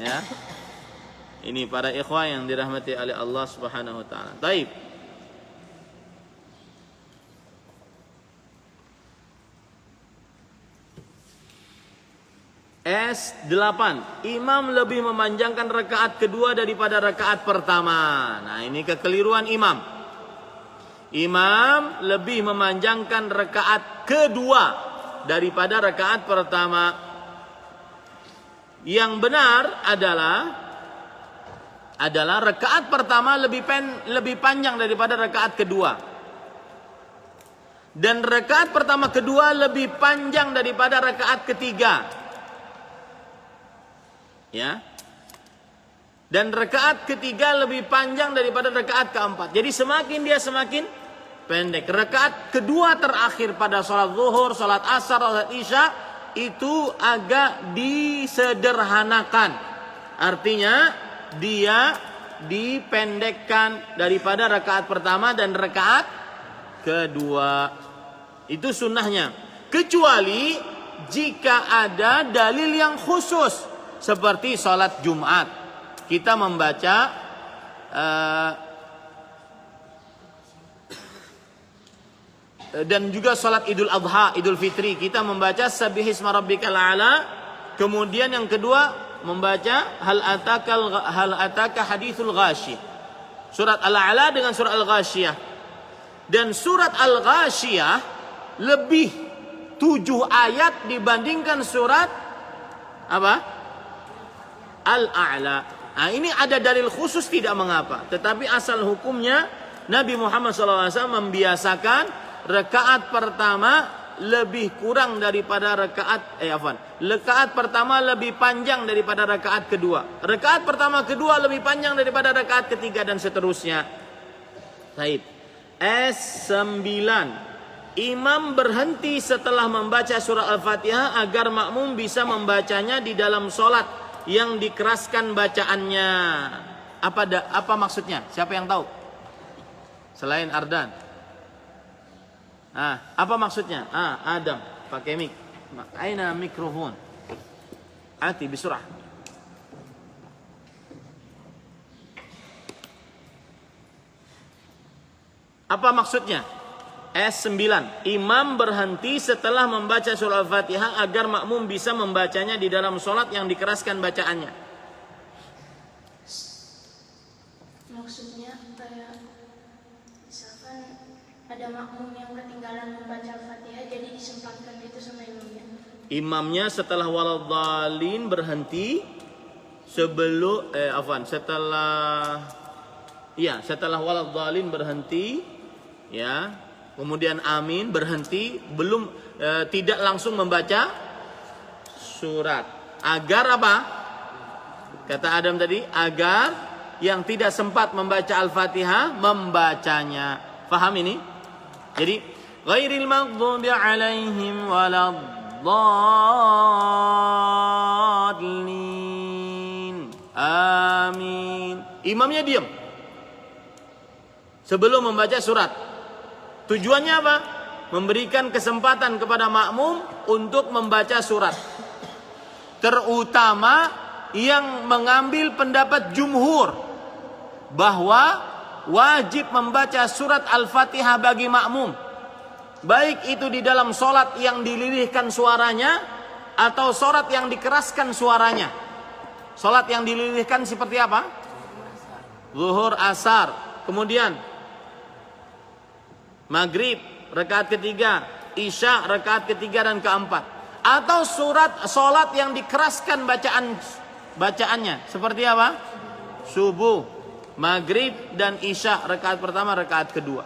Ya, ini para ikhwah yang dirahmati oleh Allah Subhanahu wa taala. Baik. S8, imam lebih memanjangkan rakaat kedua daripada rakaat pertama. Nah, ini kekeliruan imam. Imam lebih memanjangkan rakaat kedua daripada rakaat pertama. Yang benar adalah rakaat pertama lebih panjang daripada rakaat kedua. Dan rakaat pertama kedua lebih panjang daripada rakaat ketiga. Ya. Dan rakaat ketiga lebih panjang daripada rakaat keempat. Jadi semakin pendek. Rakaat kedua terakhir pada sholat zuhur, sholat asar, sholat isya itu agak disederhanakan. Artinya dia dipendekkan daripada rakaat pertama dan rakaat kedua. Itu sunnahnya. Kecuali jika ada dalil yang khusus. Seperti sholat Jumat, kita membaca dan juga sholat Idul Adha, Idul Fitri, kita membaca Sabbihisma Rabbikal A'la. Kemudian yang kedua membaca Hal ataka hadithul Ghasyiyah, surat Al-A'la dengan surat Al-Ghasyiyah. Dan surat Al-Ghasyiyah lebih 7 ayat dibandingkan surat apa? Al-A'la. Nah, ini ada dalil khusus tidak mengapa. Tetapi asal hukumnya Nabi Muhammad SAW membiasakan rakaat pertama lebih kurang daripada rakaat pertama lebih panjang daripada rakaat kedua. Rakaat pertama kedua lebih panjang daripada rakaat ketiga dan seterusnya. Baik. S9. Imam berhenti setelah membaca surah Al-Fatihah agar makmum bisa membacanya di dalam sholat yang dikeraskan bacaannya. Apa maksudnya? Siapa yang tahu? Selain Ardan. Apa maksudnya? Adam, pakai mic. Aina mikrofon? Ati bisurah. Apa maksudnya? 9. Imam berhenti setelah membaca surah Al-Fatihah agar makmum bisa membacanya di dalam sholat yang dikeraskan bacaannya. Maksudnya kayak misalkan ada makmum yang ketinggalan membaca Al-Fatihah, jadi disempatkan itu sama imamnya. Imamnya setelah waladhdallin berhenti sebelum setelah waladhdallin berhenti, ya, kemudian amin berhenti, belum tidak langsung membaca surat. Agar apa? Kata Adam tadi, agar yang tidak sempat membaca Al-Fatihah membacanya. Faham ini? Jadi ghairil maghdubi alaihim waladdallin. Amin. Imamnya diam sebelum membaca surat. Tujuannya apa? Memberikan kesempatan kepada makmum untuk membaca surat. Terutama yang mengambil pendapat jumhur bahwa wajib membaca surat Al-Fatihah bagi makmum, baik itu di dalam sholat yang dilirihkan suaranya atau sholat yang dikeraskan suaranya. Sholat yang dilirihkan seperti apa? Zuhur, asar, kemudian maghrib rakaat ketiga, isya rakaat ketiga dan keempat. Atau sholat yang dikeraskan bacaannya seperti apa? Subuh, maghrib dan isya rakaat pertama, rakaat kedua.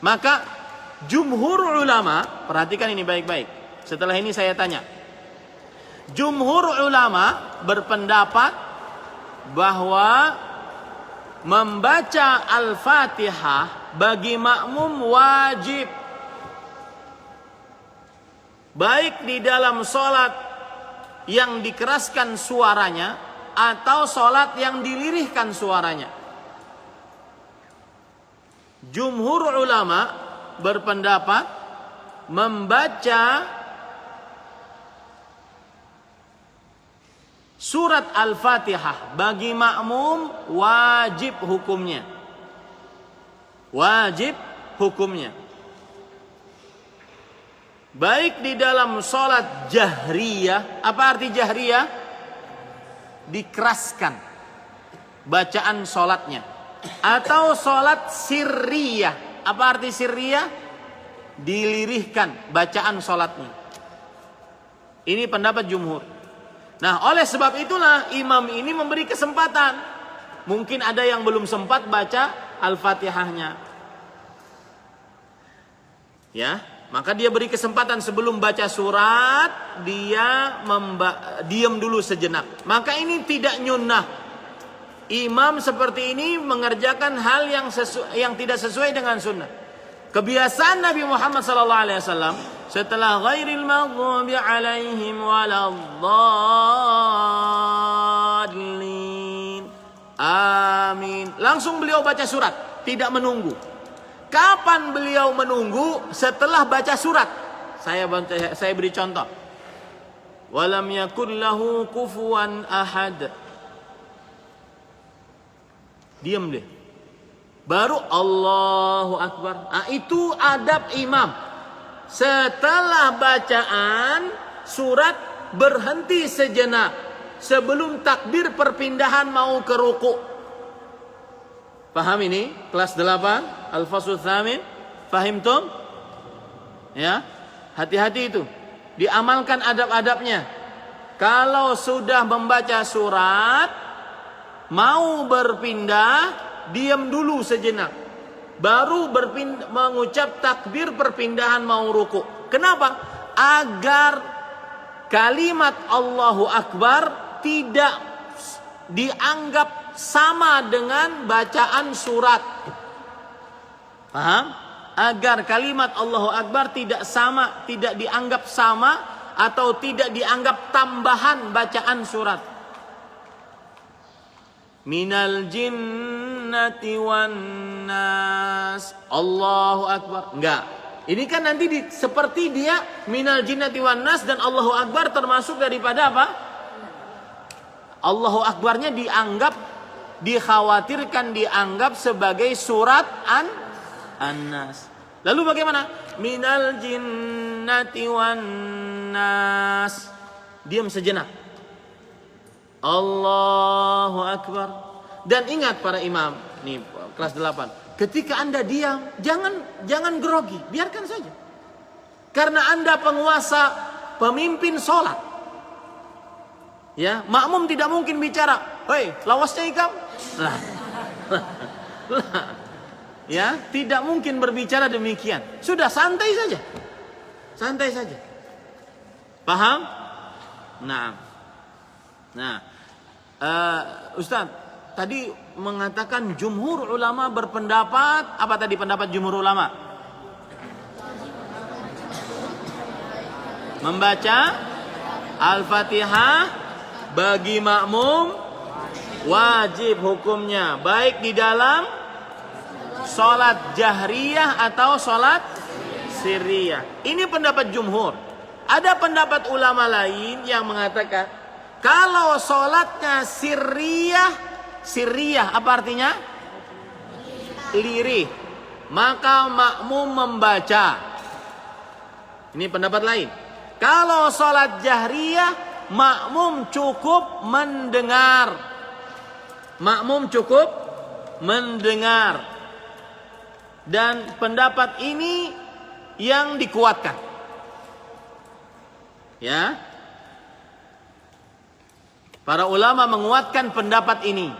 Maka jumhur ulama, perhatikan ini baik-baik. Setelah ini saya tanya. Jumhur ulama berpendapat bahwa membaca Al-Fatihah bagi makmum wajib, baik di dalam sholat yang dikeraskan suaranya atau sholat yang dilirihkan suaranya. Jumhur ulama berpendapat membaca surat Al-Fatihah bagi makmum wajib hukumnya. Wajib hukumnya. Baik di dalam sholat jahriyah. Apa arti jahriyah? Dikeraskan bacaan sholatnya. Atau sholat sirriyah. Apa arti sirriyah? Dilirihkan bacaan sholatnya. Ini pendapat jumhur. Nah, oleh sebab itulah imam ini memberi kesempatan. Mungkin ada yang belum sempat baca Al-Fatihahnya. Ya, maka dia beri kesempatan sebelum baca surat, dia diam dulu sejenak. Maka ini tidak nyunnah. Imam seperti ini mengerjakan hal yang tidak sesuai dengan sunnah. Kebiasaan Nabi Muhammad SAW setelah ghairil maghdubi alaihim waladdallin, amin, langsung beliau baca surat, tidak menunggu. Kapan beliau menunggu? Setelah baca surat. Saya beri contoh. Walam yakul lahu kufuwan ahad. Diam deh. Baru Allahu Akbar. Nah, itu adab imam. Setelah bacaan surat berhenti sejenak sebelum takbir perpindahan mau ke ruku. Paham ini? Kelas 8 Al-Fasl Tsamin. Fahimtum? Ya. Hati-hati itu. Diamalkan adab-adabnya. Kalau sudah membaca surat mau berpindah, diam dulu sejenak, baru mengucap takbir perpindahan mau ruku. Kenapa? Agar kalimat Allahu Akbar tidak dianggap sama dengan bacaan surat. Paham? Agar kalimat Allahu Akbar tidak dianggap sama atau tidak dianggap tambahan bacaan surat. Minal jinnati wan nas. Allahu Akbar. Enggak. Ini kan nanti seperti dia minal jinnati wan nas dan Allahu Akbar termasuk daripada apa? Allahu Akbarnya dikhawatirkan dianggap sebagai surat An-Nas. Lalu bagaimana? Minal jinnati wan nas. Diam sejenak. Allahu Akbar. Dan ingat para imam, nih kelas 8. Ketika Anda diam, jangan grogi, biarkan saja. Karena Anda penguasa, pemimpin sholat. Ya, makmum tidak mungkin bicara, "Hei, lawasnya ikam." Lah. Ya, tidak mungkin berbicara demikian. Sudah santai saja. Santai saja. Paham? Nah, Ustaz, tadi mengatakan jumhur ulama berpendapat, apa tadi pendapat jumhur ulama? Membaca Al-Fatihah bagi makmum wajib hukumnya, baik di dalam sholat jahriyah atau sholat sirriyah. Ini pendapat jumhur. Ada pendapat ulama lain yang mengatakan kalau sholatnya sirriyah apa artinya? Lirih. Maka makmum membaca. Ini pendapat lain. Kalau sholat jahriyah, makmum cukup mendengar. Makmum cukup mendengar. Dan pendapat ini yang dikuatkan. Ya. Para ulama menguatkan pendapat ini.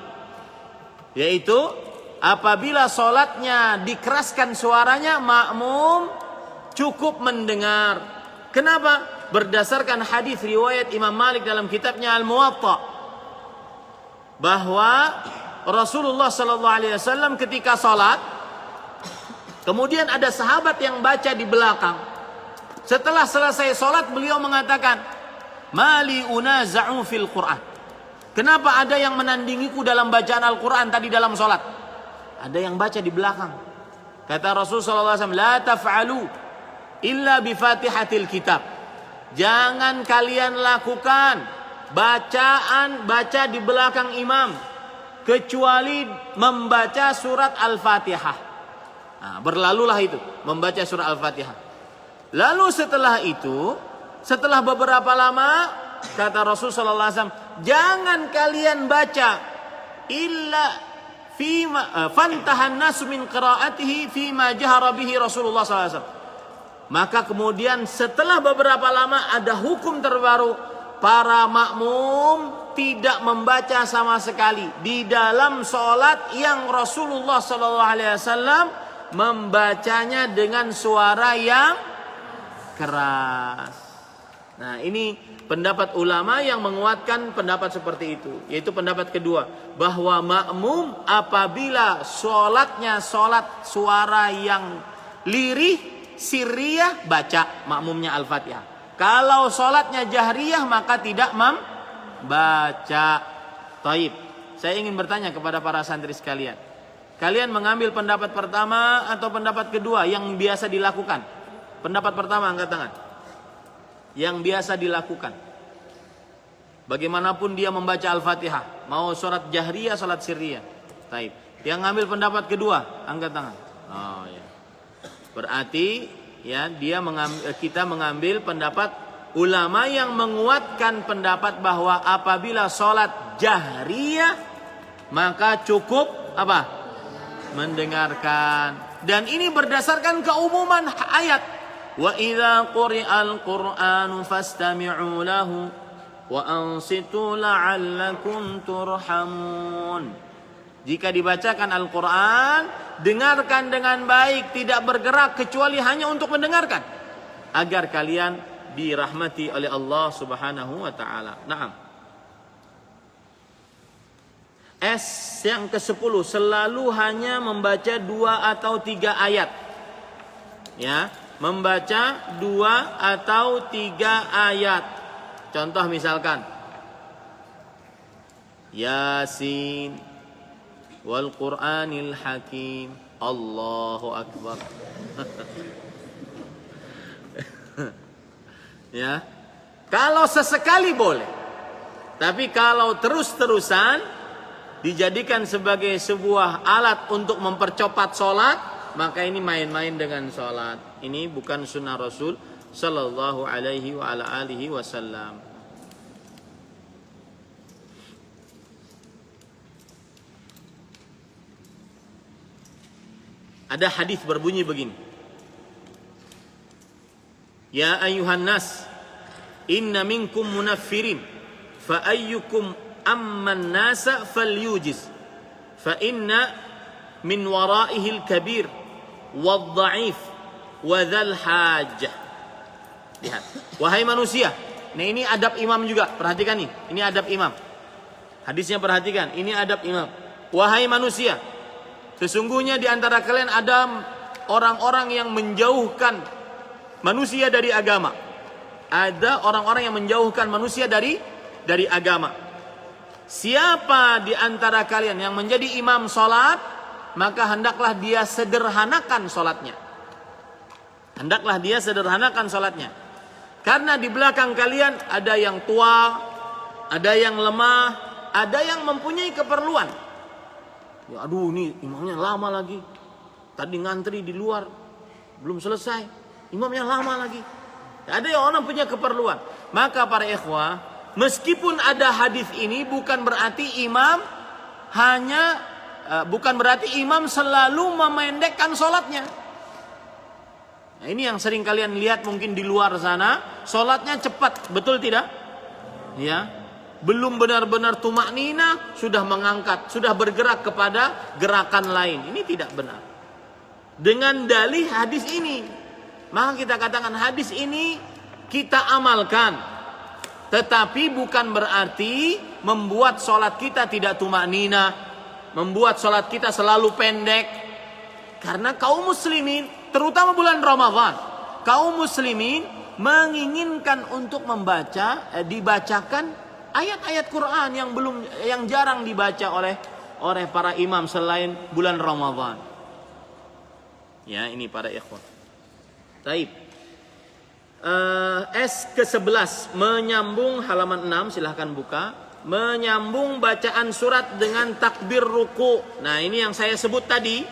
Yaitu apabila sholatnya dikeraskan suaranya, makmum cukup mendengar. Kenapa? Berdasarkan hadis riwayat Imam Malik dalam kitabnya Al-Muwatta, bahwa Rasulullah SAW ketika sholat, kemudian ada sahabat yang baca di belakang. Setelah selesai sholat, beliau mengatakan, "Mali unaza'u fil Qur'an." Kenapa ada yang menandingiku dalam bacaan Al-Quran tadi dalam sholat? Ada yang baca di belakang. Kata Rasulullah SAW, "La taf'alu illa bifatihatil kitab." Jangan kalian lakukan baca di belakang imam kecuali membaca surat Al-Fatihah. Nah, berlalulah itu, membaca surat Al-Fatihah. Lalu setelah itu, setelah beberapa lama, kata Rasulullah SAW, jangan kalian baca illa fima fantahan nasu min qiraatihi fima jahara bihi Rasulullah SAW. Maka kemudian setelah beberapa lama ada hukum terbaru, para makmum tidak membaca sama sekali di dalam sholat yang Rasulullah SAW membacanya dengan suara yang keras. Nah, ini pendapat ulama yang menguatkan pendapat seperti itu, yaitu pendapat kedua, bahwa makmum apabila sholatnya sholat suara yang lirih sirriyah, baca makmumnya Al-Fatihah. Kalau sholatnya jahriyah maka tidak membaca. Taib. Saya ingin bertanya kepada para santri sekalian. Kalian mengambil pendapat pertama atau pendapat kedua yang biasa dilakukan? Pendapat pertama, angkat tangan. Yang biasa dilakukan. Bagaimanapun dia membaca Al-Fatihah, mau sholat jahriyah, sholat sirriyah. Taib. Yang ngambil pendapat kedua, angkat tangan. Oh ya. Berarti ya kita mengambil pendapat ulama yang menguatkan pendapat bahwa apabila sholat jahriyah maka cukup apa? Mendengarkan. Dan ini berdasarkan keumuman ayat. Wa idza quri'al Qur'anu fastami'u lahu wa ansitu la'allakum turhamun. Jika dibacakan Al-Quran, dengarkan dengan baik, tidak bergerak kecuali hanya untuk mendengarkan, agar kalian dirahmati oleh Allah Subhanahu wa taala. Naam. Yang ke-10, selalu hanya membaca 2 atau 3 ayat. Ya, membaca 2 atau 3 ayat. Contoh misalkan Yasin wal Qur'anil Hakim. Allahu Akbar. Ya. Kalau sesekali boleh. Tapi kalau terus-terusan dijadikan sebagai sebuah alat untuk mempercepat sholat, maka ini main-main dengan sholat. Ini bukan sunnah Rasul sallallahu alaihi wa ala alihi wasallam. Ada hadis berbunyi begini. Ya ayuhan nas, inna minkum munaffirin, fa ayyukum amman nasa falyujiz, fa inna min waraihi al-kabir wad-dha'if wa dhal hajah. Lihat, wahai manusia. Nah, ini adab imam juga, perhatikan nih. Ini adab imam. Hadisnya perhatikan, ini adab imam. Wahai manusia, sesungguhnya di antara kalian ada orang-orang yang menjauhkan manusia dari agama. Ada orang-orang yang menjauhkan manusia dari agama. Siapa di antara kalian yang menjadi imam salat, maka hendaklah dia sederhanakan salatnya. Hendaklah dia sederhanakan salatnya. Karena di belakang kalian ada yang tua, ada yang lemah, ada yang mempunyai keperluan. Ya, aduh, ini imamnya lama lagi. Tadi ngantri di luar, belum selesai. Imamnya lama lagi. Ada yang orang punya keperluan. Maka para ikhwah, meskipun ada hadis ini bukan berarti imam selalu memendekkan sholatnya. Nah, ini yang sering kalian lihat mungkin di luar sana, sholatnya cepat, betul tidak? Ya, belum benar-benar tumak nina, sudah mengangkat, sudah bergerak kepada gerakan lain. Ini tidak benar. Dengan dalih hadis ini, maka kita katakan hadis ini kita amalkan. Tetapi bukan berarti membuat sholat kita tidak tumak nina, membuat sholat kita selalu pendek. Karena kaum muslimin, terutama bulan Ramadan, kaum muslimin menginginkan untuk dibacakan ayat-ayat Quran yang jarang dibaca oleh para imam selain bulan Ramadan. Ya, ini para ikhwan. Taib. ke-11 menyambung halaman 6, silahkan buka. Menyambung bacaan surat dengan takbir ruku. Nah, ini yang saya sebut tadi.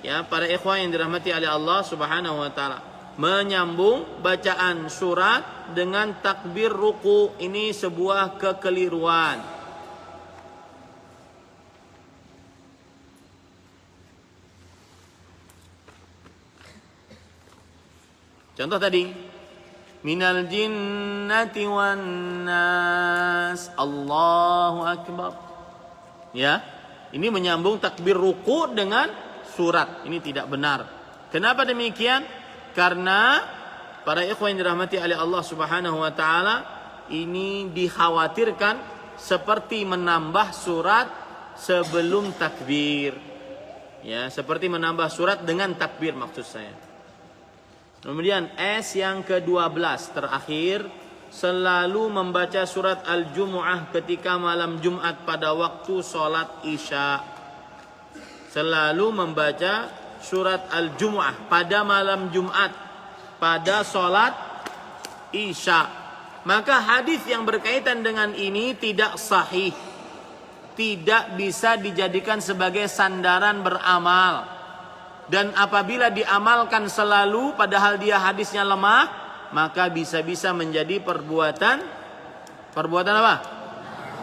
Ya, para ikhwan yang dirahmati oleh Allah Subhanahu wa taala. Menyambung bacaan surat dengan takbir ruku, ini sebuah kekeliruan. Contoh tadi, minal jinnati wan nas, Allahu akbar. Ya, ini menyambung takbir ruku dengan surat. Ini tidak benar. Kenapa demikian? Karena para ikhwan yang dirahmati oleh Allah Subhanahu wa taala, ini dikhawatirkan seperti menambah surat sebelum takbir. Ya, seperti menambah surat dengan takbir maksud saya. Kemudian yang ke-12 terakhir, selalu membaca surat Al-Jumu'ah ketika malam Jumat pada waktu sholat Isya. Selalu membaca surat Al-Jumu'ah pada malam Jumat pada sholat Isya. Maka hadis yang berkaitan dengan ini tidak sahih, tidak bisa dijadikan sebagai sandaran beramal. Dan apabila diamalkan selalu padahal dia hadisnya lemah, maka bisa-bisa menjadi perbuatan apa?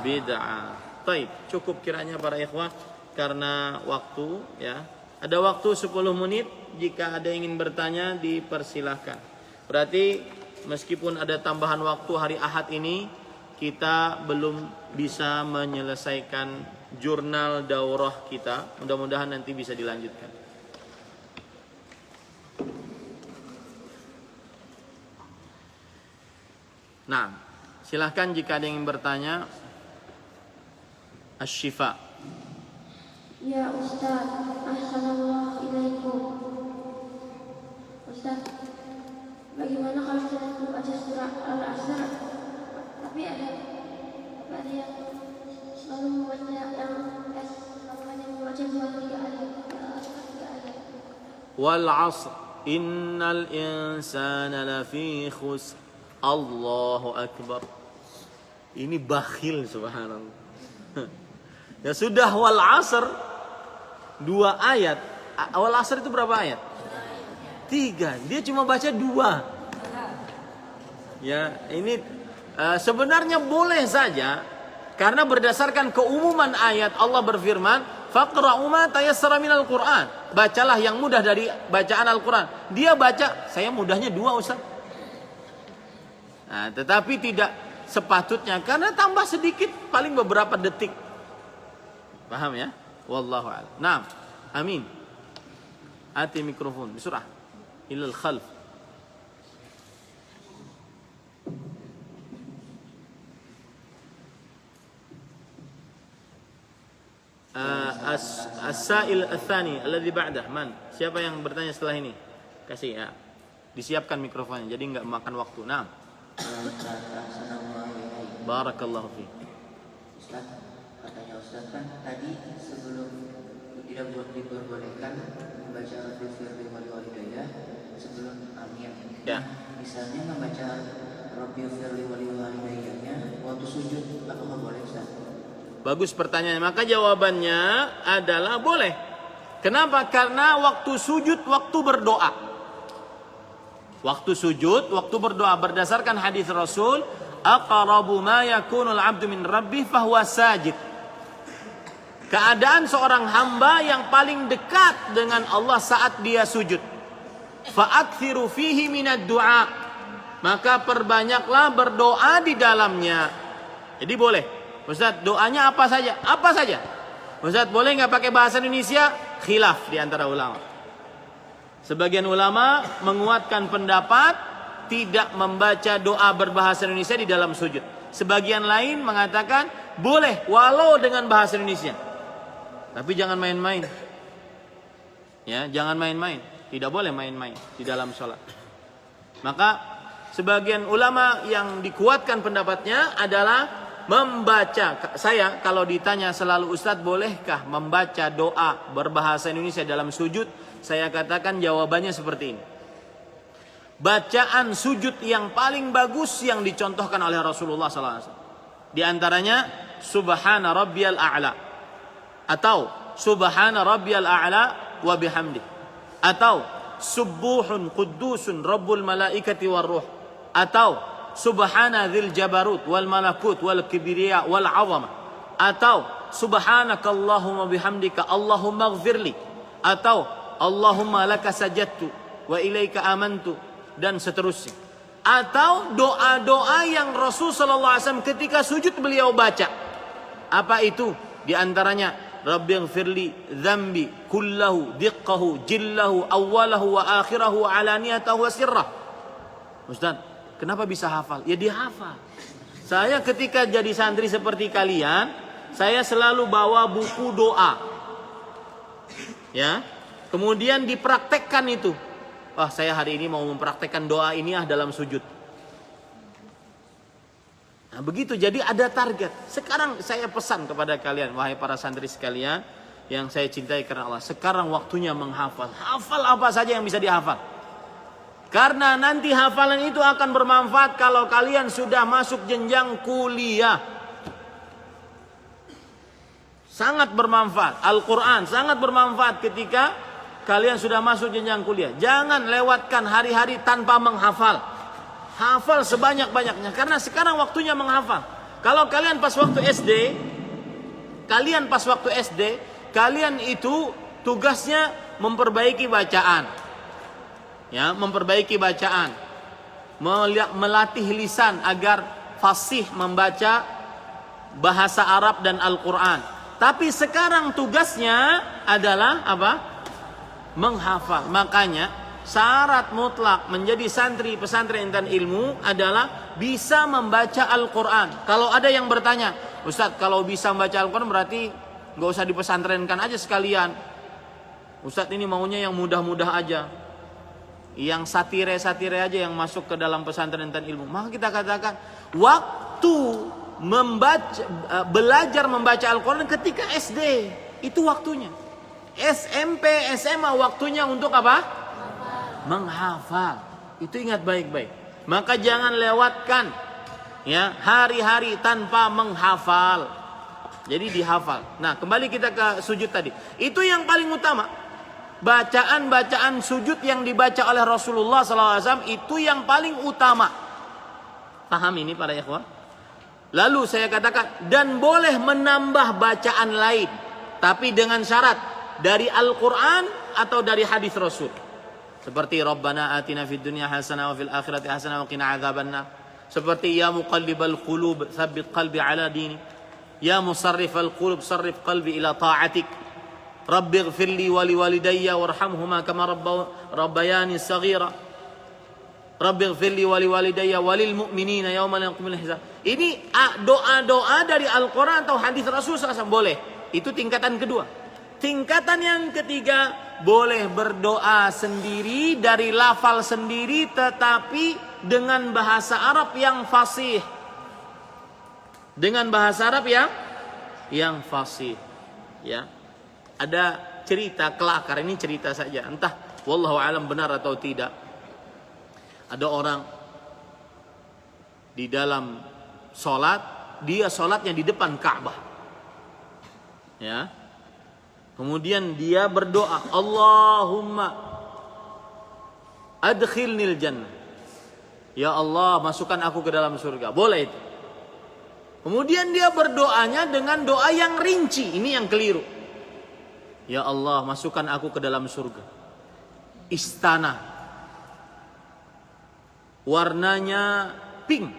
Bid'ah. Baik, cukup kiranya para ikhwah karena waktu, ya. Ada waktu 10 menit, jika ada yang ingin bertanya dipersilahkan. Berarti meskipun ada tambahan waktu hari Ahad ini, kita belum bisa menyelesaikan jurnal daurah kita. Mudah-mudahan nanti bisa dilanjutkan. Nah, silahkan jika ada yang ingin bertanya. Asy-Syifa. Ya Ustaz, Assalamualaikum. Ustaz, bagaimana kalau saya membaca surah Al-Asr, tapi ada yang selalu membaca hanya membaca 2-3 ayat. Wal 'asr, innal insana lafi khusr. Allahu akbar. Ini bakhil, subhanallah. Ya sudah, wal 'asr 2 ayat, Awal asr itu berapa ayat? 3. Dia cuma baca 2. Ya, ini sebenarnya boleh saja karena berdasarkan keumuman ayat Allah berfirman, "Faqra'u ma tayassara minal Qur'an." Bacalah yang mudah dari bacaan Al-Qur'an. Dia baca, saya mudahnya 2, Ustaz. Nah, tetapi tidak sepatutnya karena tambah sedikit paling beberapa detik. Paham ya? Wallahu a'lam. Naam. Amin. Ati mikrofon bisurah ilal khalf. As-sa'il ats-tsani alladhi ba'dah man? Siapa yang bertanya setelah ini? Kasih ya. Disiapkan mikrofonnya jadi enggak makan waktu. Naam. Barakallahu fi. Ustaz, katanya Ustaz kan tadi sebelum tidak diperbolehkan membaca Rabbil walidayya sebelum amin. Ya. Misalnya membaca Rabbil walidayyanya waktu sujud, apakah boleh Ustaz? Bagus pertanyaannya. Maka jawabannya adalah boleh. Kenapa? Karena waktu sujud, waktu berdoa. Waktu sujud, waktu berdoa berdasarkan hadis Rasul, aqrabu ma yakunul 'abdu min rabbih fahuwa sajid. Keadaan seorang hamba yang paling dekat dengan Allah saat dia sujud. Fa'aktsiru fihi minad du'a. Maka perbanyaklah berdoa di dalamnya. Jadi boleh. Ustaz, doanya apa saja? Apa saja? Ustaz, boleh nggak pakai bahasa Indonesia? Khilaf di antara ulama. Sebagian ulama menguatkan pendapat tidak membaca doa berbahasa Indonesia di dalam sujud. Sebagian lain mengatakan boleh walau dengan bahasa Indonesia. Tapi jangan main-main. Ya, jangan main-main. Tidak boleh main-main di dalam sholat. Maka sebagian ulama yang dikuatkan pendapatnya adalah membaca. Saya kalau ditanya selalu, Ustadz bolehkah membaca doa berbahasa Indonesia dalam sujud? Saya katakan jawabannya seperti ini. Bacaan sujud yang paling bagus yang dicontohkan oleh Rasulullah SAW. Di antaranya Subhana Rabbiyal A'la, atau Subhana Rabbiyal A'la wa bihamdi, atau Subuhun Quddusun Rabbul Malaikati war Ruh, atau Subhana dzil jabarut wal malakut wal kibriya wal 'azamah, atau Subhanakallahumma bihamdika Allahumma ighfirli, atau Allahumma laka sajadtu wa ilaika amantu, dan seterusnya. Atau doa-doa yang Rasul sallallahu alaihi wasallam ketika sujud beliau baca. Apa itu? Di antaranya Rabbighfirli dzambi kullahu diqqahu jillahu awwalahu wa akhirahu alaniyatahu wa sirrah. Ustaz, kenapa bisa hafal? Ya dihafal. Saya ketika jadi santri seperti kalian, saya selalu bawa buku doa. Ya. Kemudian dipraktekkan itu. Wah, saya hari ini mau mempraktekkan doa ini dalam sujud. Nah, begitu. Jadi ada target. Sekarang saya pesan kepada kalian, wahai para santri sekalian yang saya cintai karena Allah. Sekarang waktunya menghafal. Hafal apa saja yang bisa dihafal. Karena nanti hafalan itu akan bermanfaat kalau kalian sudah masuk jenjang kuliah. Sangat bermanfaat. Al-Quran sangat bermanfaat ketika kalian sudah masuk jenjang kuliah. Jangan lewatkan hari-hari tanpa menghafal. Hafal sebanyak-banyaknya. Karena sekarang waktunya menghafal. Kalau kalian pas waktu SD, kalian itu tugasnya memperbaiki bacaan. Ya, memperbaiki bacaan, melatih lisan agar fasih membaca bahasa Arab dan Al-Quran. Tapi sekarang tugasnya adalah apa? Menghafal. Makanya syarat mutlak menjadi santri pesantren Intan Ilmu adalah bisa membaca Al-Quran. Kalau ada yang bertanya, Ustadz, kalau bisa membaca Al-Quran berarti gak usah dipesantrenkan aja sekalian. Ustadz ini maunya yang mudah-mudah aja, yang satire-satire aja yang masuk ke dalam pesantren Intan Ilmu. Maka kita katakan waktu belajar membaca Al-Quran ketika SD, itu waktunya. SMP, SMA waktunya untuk apa? Menghafal. Itu ingat baik-baik. Maka jangan lewatkan ya hari-hari tanpa menghafal. Jadi dihafal. Nah, kembali kita ke sujud tadi. Itu yang paling utama. bacaan-bacaan sujud yang dibaca oleh Rasulullah SAW itu yang paling utama. Paham ini para ikhwah? Lalu saya katakan, dan boleh menambah bacaan lain, tapi dengan syarat dari Al-Quran atau dari hadis Rasul. Seperti Rabbana atina fid dunya hasanah wa fil akhirati hasanah wa qina adzabannar. Seperti ya muqallibal qulub tsabbit qalbi ala dinik. Ya musarrifal qulub sarrif qalbi ila ta'atik. Rabbighfirli wa liwalidayya warhamhuma kama rabbayani shaghira. Rabbighfirli wa liwalidayya walil mu'minina yauma yaqumul hisab. Ini doa-doa dari Al-Qur'an atau hadis Rasul SAW boleh. Itu tingkatan kedua. Tingkatan yang ketiga, boleh berdoa sendiri dari lafal sendiri tetapi dengan bahasa Arab yang fasih. Dengan bahasa Arab yang fasih. Ya. Ada cerita kelakar, ini cerita saja, entah wallahu alam benar atau tidak. Ada orang di dalam sholat, dia sholatnya di depan Ka'bah, ya. Kemudian dia berdoa, Allahumma adkhilnil jannah, ya Allah masukkan aku ke dalam surga. Boleh itu. Kemudian dia berdoanya dengan doa yang rinci, ini yang keliru. Ya Allah masukkan aku ke dalam surga. Istana warnanya pink,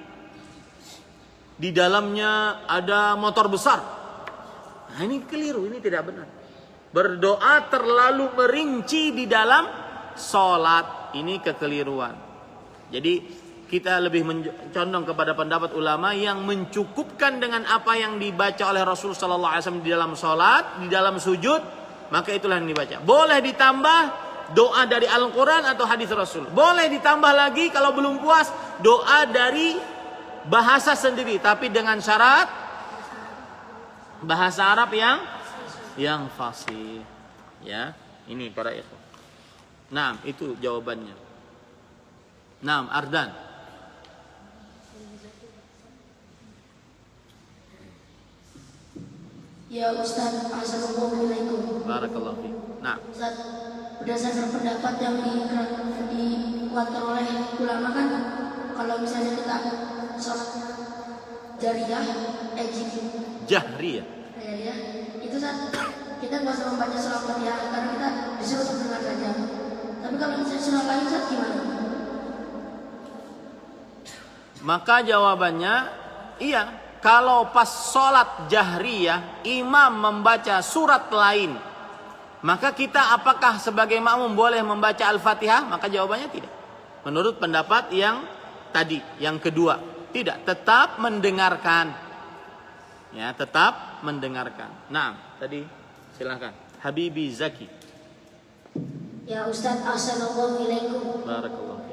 di dalamnya ada motor besar. Nah ini keliru, ini tidak benar. Berdoa terlalu merinci di dalam sholat, ini kekeliruan. Jadi kita lebih condong kepada pendapat ulama yang mencukupkan dengan apa yang dibaca oleh Rasul Sallallahu Alaihi Wasallam di dalam sholat, di dalam sujud, maka itulah yang dibaca. Boleh ditambah doa dari Al-Quran atau hadis Rasul. Boleh ditambah lagi kalau belum puas doa dari bahasa sendiri, tapi dengan syarat bahasa Arab yang fasih. Ya, ini para ikhwan. Nah, itu jawabannya. Nah, Ardan. Ya Ustaz, assalamualaikum. Barakallahu fiik. Nah, Ustaz, berdasarkan pendapat yang dikuatkan oleh ulama kan, kalau misalnya kita sholat jahriyah, jahriyah. Ya, itu Ustaz, kita nggak usah membaca surah Fatihah karena kita disuruh untuk dengar saja. Tapi kalau misalnya surah lain Ustaz gimana? Maka jawabannya iya. Kalau pas sholat jahriyah imam membaca surat lain, maka kita apakah sebagai makmum boleh membaca Al-Fatihah? Maka jawabannya tidak. Menurut pendapat yang tadi, yang kedua, tidak, tetap mendengarkan. Ya, tetap mendengarkan. Nah, tadi silakan. Habibi Zaki. Ya Ustaz, assalamualaikum. Barakallahu.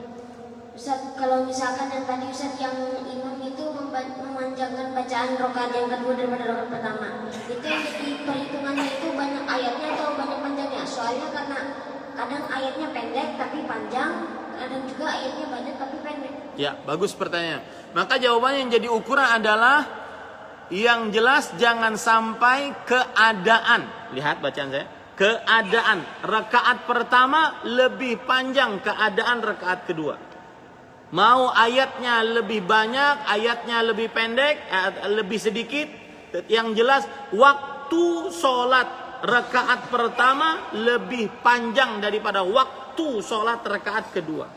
Ustaz, kalau misalkan yang tadi Ustaz yang imam itu memanjangkan bacaan rakaat yang kedua daripada rakaat pertama, itu di perhitungannya itu banyak ayatnya atau banyak panjangnya? Soalnya karena kadang ayatnya pendek tapi panjang, kadang juga ayatnya banyak tapi pendek. Ya, bagus pertanyaan. Maka jawabannya yang jadi ukuran adalah yang jelas jangan sampai keadaan. Lihat bacaan saya. Keadaan rakaat pertama lebih panjang keadaan rakaat kedua. Mau ayatnya lebih banyak, ayatnya lebih pendek, lebih sedikit. Yang jelas waktu sholat rakaat pertama lebih panjang daripada waktu sholat rakaat kedua.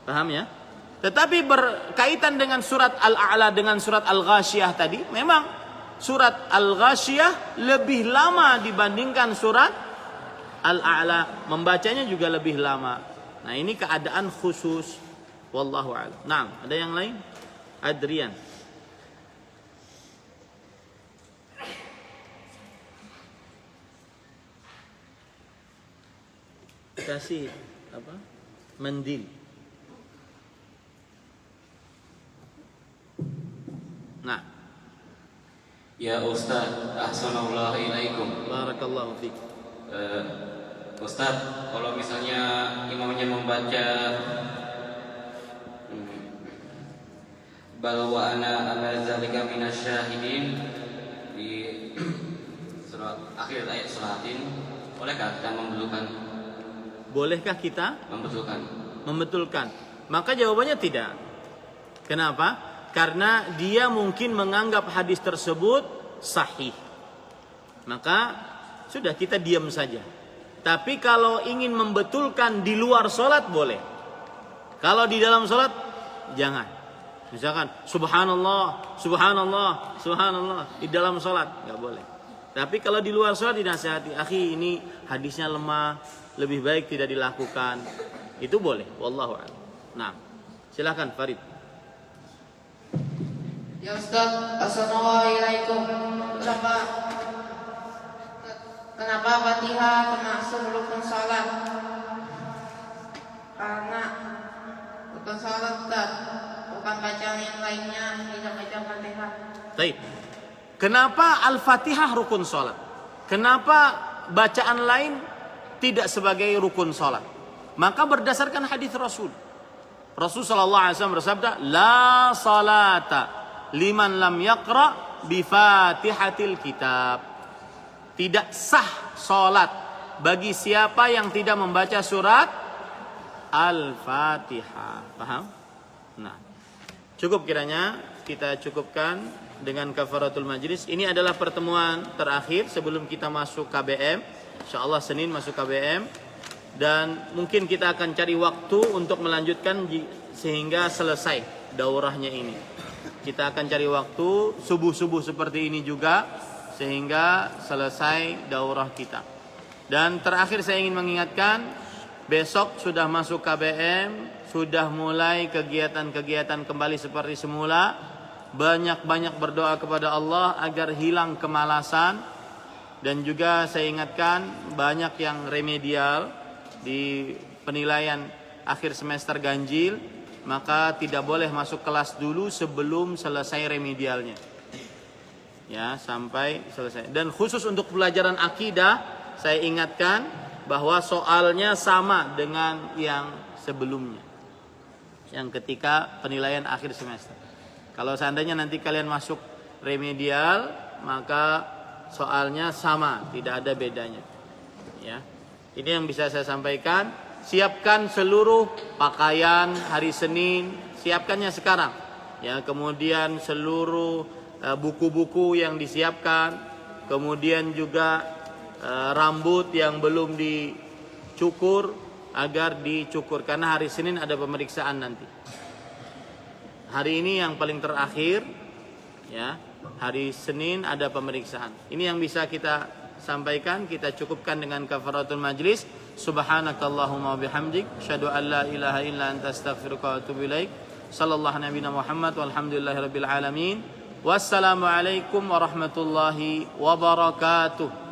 Paham ya? Tetapi berkaitan dengan surat Al-A'la dengan surat Al-Ghasyiyah tadi, memang surat Al-Ghasyiyah lebih lama dibandingkan surat Al-A'la. Membacanya juga lebih lama. Nah ini keadaan khusus. Wallahu a'lam. Nah, ada yang lain? Adrian. Kasih apa? Mendil. Nah. Ya Ustaz, assalamualaikum. Barakallahu fiik. Ustaz, kalau misalnya imamnya membaca bal wa ana ala zalika minasyahidin di surat akhir ayat suratin, bolehkah kita mendulukan Bolehkah kita membetulkan? Maka jawabannya tidak. Kenapa? Karena dia mungkin menganggap hadis tersebut sahih. Maka sudah kita diam saja. Tapi kalau ingin membetulkan di luar sholat boleh. Kalau di dalam sholat jangan. Misalkan subhanallah, subhanallah, subhanallah di dalam sholat nggak boleh. Tapi kalau di luar sholat dinasihati, akhi ini hadisnya lemah, lebih baik tidak dilakukan. Itu boleh. Wallahu a'lam. Nah, silakan Farid. Ya Ustaz, assalamualaikum. Kenapa Fatihah termasuk rukun salat? Karena rukun salat Ustaz, bukan bacaan yang lainnya, tidak baca Fatihah. Baik. Kenapa Al-Fatihah rukun salat? Kenapa bacaan lain tidak sebagai rukun salat? Maka berdasarkan hadis Rasul. Rasul sallallahu alaihi wasallam bersabda, "La salata liman lam yaqra bi Fatihatil kitab." Tidak sah salat bagi siapa yang tidak membaca surat Al-Fatihah. Paham? Nah, cukup kiranya kita cukupkan dengan kafaratul majlis. Ini adalah pertemuan terakhir sebelum kita masuk KBM. Insyaallah Senin masuk KBM. Dan mungkin kita akan cari waktu untuk melanjutkan sehingga selesai daurahnya ini. Kita akan cari waktu subuh-subuh seperti ini juga sehingga selesai daurah kita. Dan terakhir saya ingin mengingatkan, besok sudah masuk KBM, sudah mulai kegiatan-kegiatan kembali seperti semula. Banyak-banyak berdoa kepada Allah agar hilang kemalasan. Dan juga saya ingatkan banyak yang remedial di penilaian akhir semester ganjil, maka tidak boleh masuk kelas dulu sebelum selesai remedialnya. Ya, sampai selesai. Dan khusus untuk pelajaran akidah, saya ingatkan bahwa soalnya sama dengan yang sebelumnya. Yang ketika penilaian akhir semester. Kalau seandainya nanti kalian masuk remedial, maka soalnya sama, tidak ada bedanya. Ya. Ini yang bisa saya sampaikan. Siapkan seluruh pakaian hari Senin, siapkannya sekarang. Ya, kemudian seluruh buku-buku yang disiapkan, kemudian juga rambut yang belum dicukur agar dicukur karena hari Senin ada pemeriksaan nanti. Hari ini yang paling terakhir, ya, hari Senin ada pemeriksaan. Ini yang bisa kita sampaikan, kita cukupkan dengan kafaratul majlis. Subhanakallahumma bihamdik, asyhadu an la ilaha illa anta astaghfiruka wa atubu ilaik. Sallallahu nabiyana Muhammad walhamdulillahirabbil alamin. Wassalamualaikum warahmatullahi wabarakatuh.